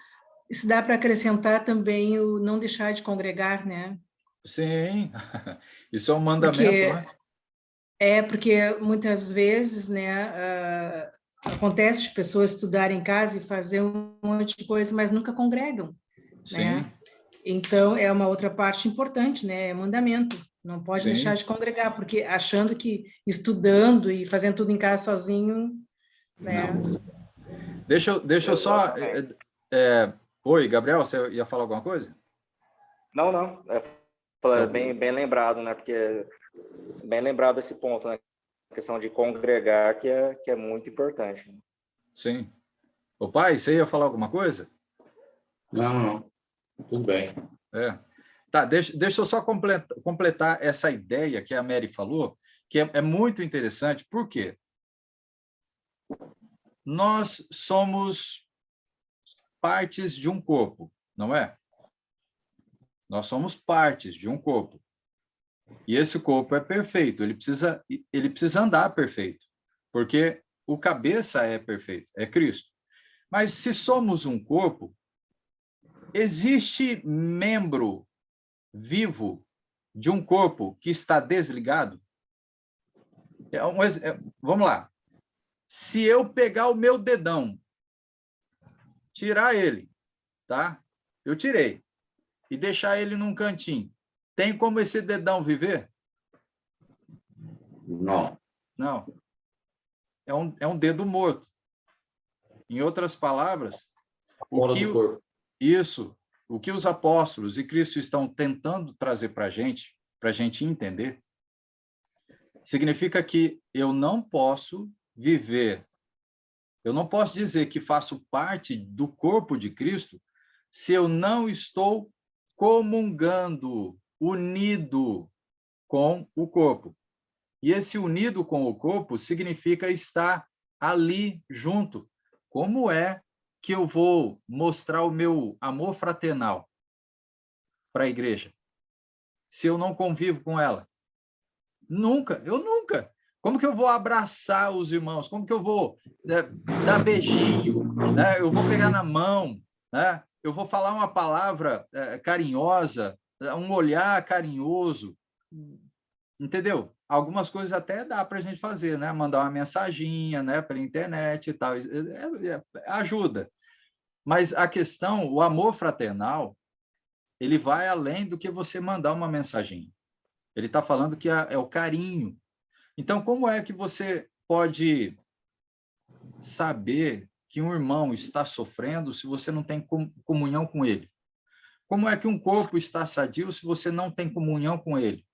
se dá para acrescentar também o não deixar de congregar, né? Sim, isso é um mandamento, né? Porque muitas vezes, né, acontece de pessoas estudarem em casa e fazer um monte de coisa, mas nunca congregam, né? Sim. Então, é uma outra parte importante, né? É mandamento. Não pode Sim. deixar de congregar, porque achando que estudando e fazendo tudo em casa sozinho, né? Não. Deixa eu só... Oi, Gabriel, você ia falar alguma coisa? Não. Bem lembrado, né? Porque bem lembrado esse ponto, né? A questão de congregar, que é muito importante. Né? Sim. Ô, pai, você ia falar alguma coisa? Não. Tudo bem. Tá, deixa eu só completar essa ideia que a Mary falou, que é muito interessante. Por quê? Nós somos partes de um corpo, não é? Nós somos partes de um corpo. E esse corpo é perfeito, ele precisa andar perfeito, porque o cabeça é perfeito, é Cristo. Mas se somos um corpo, existe membro vivo de um corpo que está desligado? Vamos lá. Se eu pegar o meu dedão, tirar ele, tá? Eu tirei. E deixar ele num cantinho. Tem como esse dedão viver? Não. Não. É um dedo morto. Em outras palavras, o que os apóstolos e Cristo estão tentando trazer para a gente entender, significa que eu não posso viver, eu não posso dizer que faço parte do corpo de Cristo se eu não estou comungando, unido com o corpo. E esse unido com o corpo significa estar ali junto. Como é que eu vou mostrar o meu amor fraternal para a igreja se eu não convivo com ela? Nunca. Como que eu vou abraçar os irmãos? Como que eu vou dar beijinho? Né? Eu vou pegar na mão, né? Eu vou falar uma palavra carinhosa, um olhar carinhoso, entendeu? Algumas coisas até dá para a gente fazer, né? Mandar uma mensaginha, né? Pela internet e tal, ajuda. Mas a questão, o amor fraternal, ele vai além do que você mandar uma mensaginha. Ele está falando que é o carinho. Então, como é que você pode saber que um irmão está sofrendo se você não tem comunhão com ele? Como é que um corpo está sadio se você não tem comunhão com ele?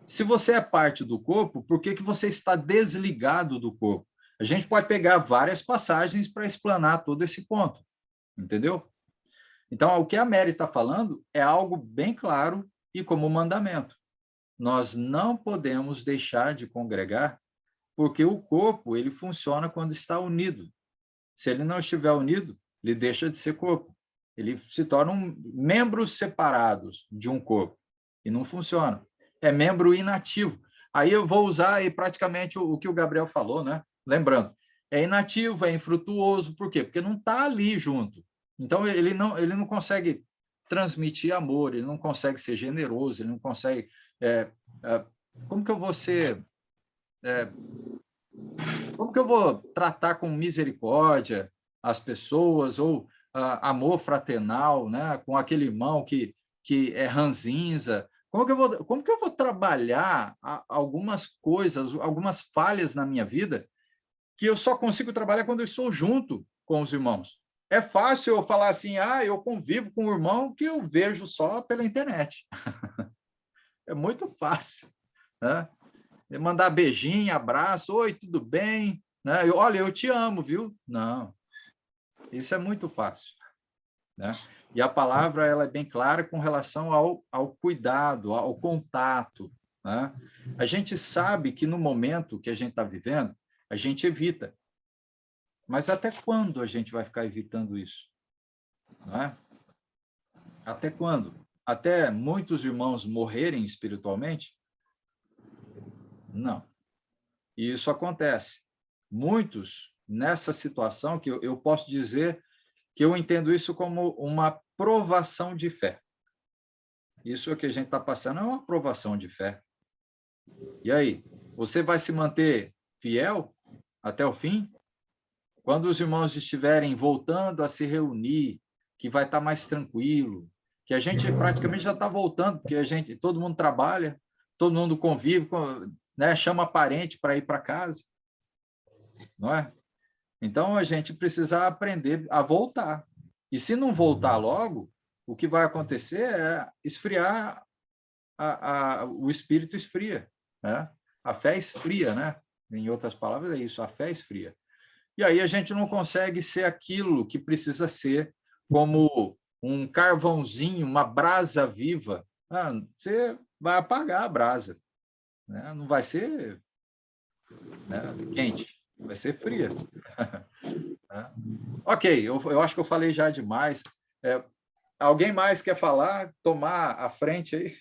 Se você é parte do corpo, por que você está desligado do corpo? A gente pode pegar várias passagens para explanar todo esse ponto, entendeu? Então, o que a Mary está falando é algo bem claro e como mandamento. Nós não podemos deixar de congregar, porque o corpo ele funciona quando está unido. Se ele não estiver unido, ele deixa de ser corpo. Ele se torna membros separados de um corpo, e não funciona. É membro inativo. Aí eu vou usar aí praticamente o que o Gabriel falou, né? Lembrando, é inativo, é infrutuoso, por quê? Porque não está ali junto. Então, ele não consegue transmitir amor, ele não consegue ser generoso, ele não consegue... como que eu vou ser... como que eu vou tratar com misericórdia as pessoas, ou amor fraternal, né? Com aquele irmão que é ranzinza? Como que eu vou trabalhar algumas coisas, algumas falhas na minha vida, que eu só consigo trabalhar quando eu estou junto com os irmãos? É fácil eu falar assim, eu convivo com um irmão que eu vejo só pela internet. É muito fácil, né? Mandar beijinho, abraço, oi, tudo bem? Né? Olha, eu te amo, viu? Não, isso é muito fácil, né? E a palavra ela é bem clara com relação ao cuidado, ao contato, né? A gente sabe que no momento que a gente está vivendo, a gente evita. Mas até quando a gente vai ficar evitando isso? Não é? Até quando? Até muitos irmãos morrerem espiritualmente? Não. E isso acontece. Muitos, nessa situação, que eu posso dizer que eu entendo isso como uma provação de fé. Isso que a gente está passando é uma provação de fé. E aí, você vai se manter fiel até o fim? Quando os irmãos estiverem voltando a se reunir, que vai estar mais tranquilo, que a gente praticamente já está voltando, porque todo mundo trabalha, todo mundo convive, né, chama parente para ir para casa, não é? Então, a gente precisa aprender a voltar. E se não voltar logo, o que vai acontecer é esfriar, o espírito esfria, né? A fé esfria, né? Em outras palavras, é isso, a fé esfria. E aí a gente não consegue ser aquilo que precisa ser, como um carvãozinho, uma brasa viva. Você vai apagar a brasa, né? Não vai ser, né, quente, vai ser fria. Ok, eu acho que eu falei já demais. Alguém mais quer falar? Tomar a frente aí?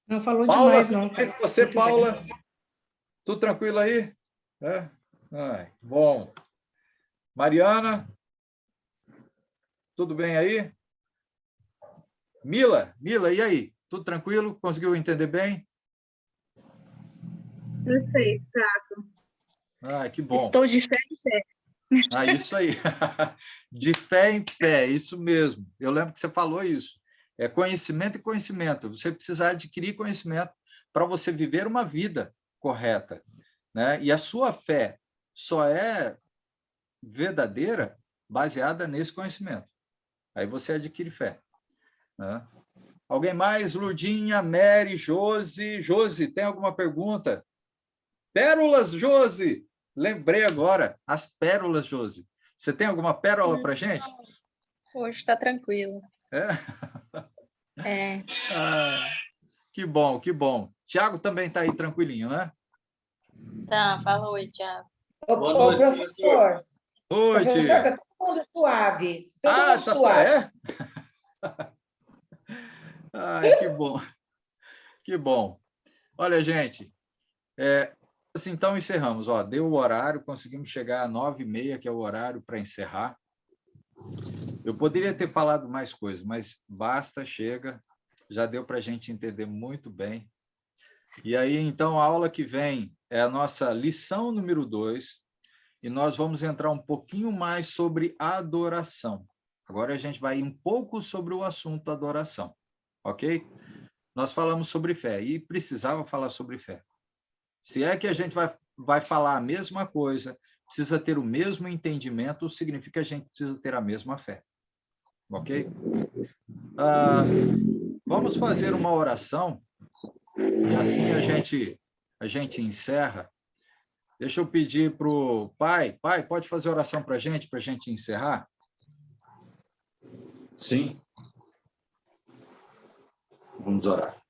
Não falou Paula, demais, não. tudo bem com você, Paula? Tudo tranquilo aí? Bom. Mariana? Tudo bem aí? Mila, e aí? Tudo tranquilo? Conseguiu entender bem? Perfeito, tá. Que bom. Estou de fé em fé. Isso aí. De fé em fé, isso mesmo. Eu lembro que você falou isso. É conhecimento e conhecimento. Você precisa adquirir conhecimento para você viver uma vida correta, né? E a sua fé só é verdadeira baseada nesse conhecimento. Aí você adquire fé, né? Alguém mais? Lurdinha, Mary, Josi. Josi, tem alguma pergunta? Pérolas, Josi! Lembrei agora, as pérolas, Josi. Você tem alguma pérola para a gente? Hoje está tranquilo. Que bom, que bom. Tiago também está aí tranquilinho, né? Tá, fala oi, Thiago. Ô, professor. Oi, Professor, tia. está todo mundo suave. Todo mundo tá, suave. Que bom. Que bom. Olha, gente, assim, então encerramos. Deu o horário, conseguimos chegar a 9h30, que é o horário para encerrar. Eu poderia ter falado mais coisas, mas basta, chega. Já deu para a gente entender muito bem. E aí, então, a aula que vem é a nossa lição número 2, e nós vamos entrar um pouquinho mais sobre adoração. Agora a gente vai ir um pouco sobre o assunto adoração, ok? Nós falamos sobre fé, e precisava falar sobre fé. Se é que a gente vai falar a mesma coisa, precisa ter o mesmo entendimento, significa que a gente precisa ter a mesma fé, ok? Vamos fazer uma oração, e assim a gente encerra. Deixa eu pedir para o pai. Pai, pode fazer oração para a gente encerrar? Sim. Vamos orar.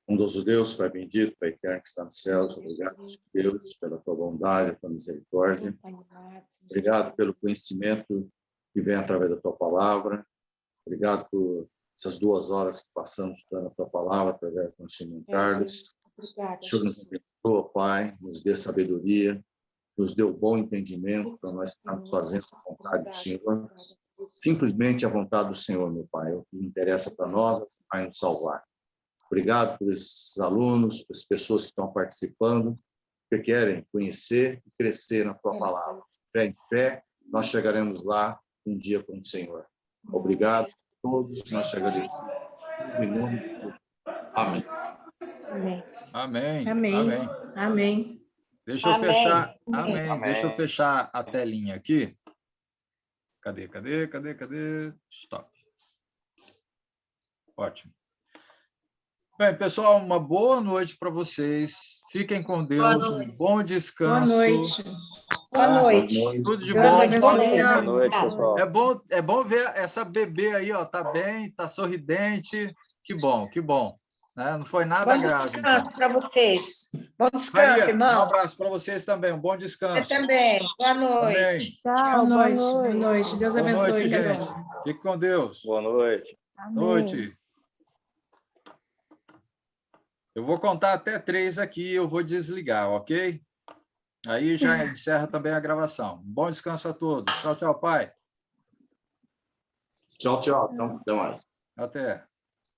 Bondoso Deus, Pai bendito, Pai eterno que está nos céus, obrigado, Deus, pela tua bondade, pela misericórdia. Obrigado pelo conhecimento que vem através da tua palavra. Obrigado por essas 2 horas que passamos estudando a tua palavra através do Senhor Carlos. O Senhor nos abençoa, Pai, nos dê sabedoria, nos dê o bom entendimento para nós estarmos fazendo a vontade do Senhor. Simplesmente a vontade do Senhor, meu Pai. O que interessa para nós é o Pai nos salvar. Obrigado por esses alunos, por as pessoas que estão participando, que querem conhecer e crescer na tua palavra. Fé em fé, nós chegaremos lá um dia com o Senhor. Obrigado, todos, nós te agradecemos. Em nome de Jesus. Amém. Amém. Amém. Amém. Amém. Amém. Deixa eu Amém. fechar. Amém. Amém. Deixa eu Amém. fechar a telinha aqui. Cadê? Stop. Ótimo. Bem, pessoal, uma boa noite para vocês. Fiquem com Deus. Um bom Boa descanso. noite. Boa Tá? noite. Tudo de Deus bom. abençoe. Paulinha, Boa noite, pessoal. é bom ver essa bebê aí, ó, tá bem, tá sorridente. Que bom, que bom. Né? Não foi nada Bom grave, descanso então. para vocês. Bom descanso, Maria, um irmão. abraço para vocês também. Um bom Você descanso. também. Boa noite. Amém. Tchau, Boa boa noite. Boa noite. noite. Deus Boa abençoe. noite, cada um. gente. Fique com Deus. Boa noite. Amém. Noite. Eu vou contar até 3 aqui, eu vou desligar, ok? Aí já encerra também a gravação. Bom descanso a todos. Tchau, tchau, pai. Tchau, tchau. Até mais. Até.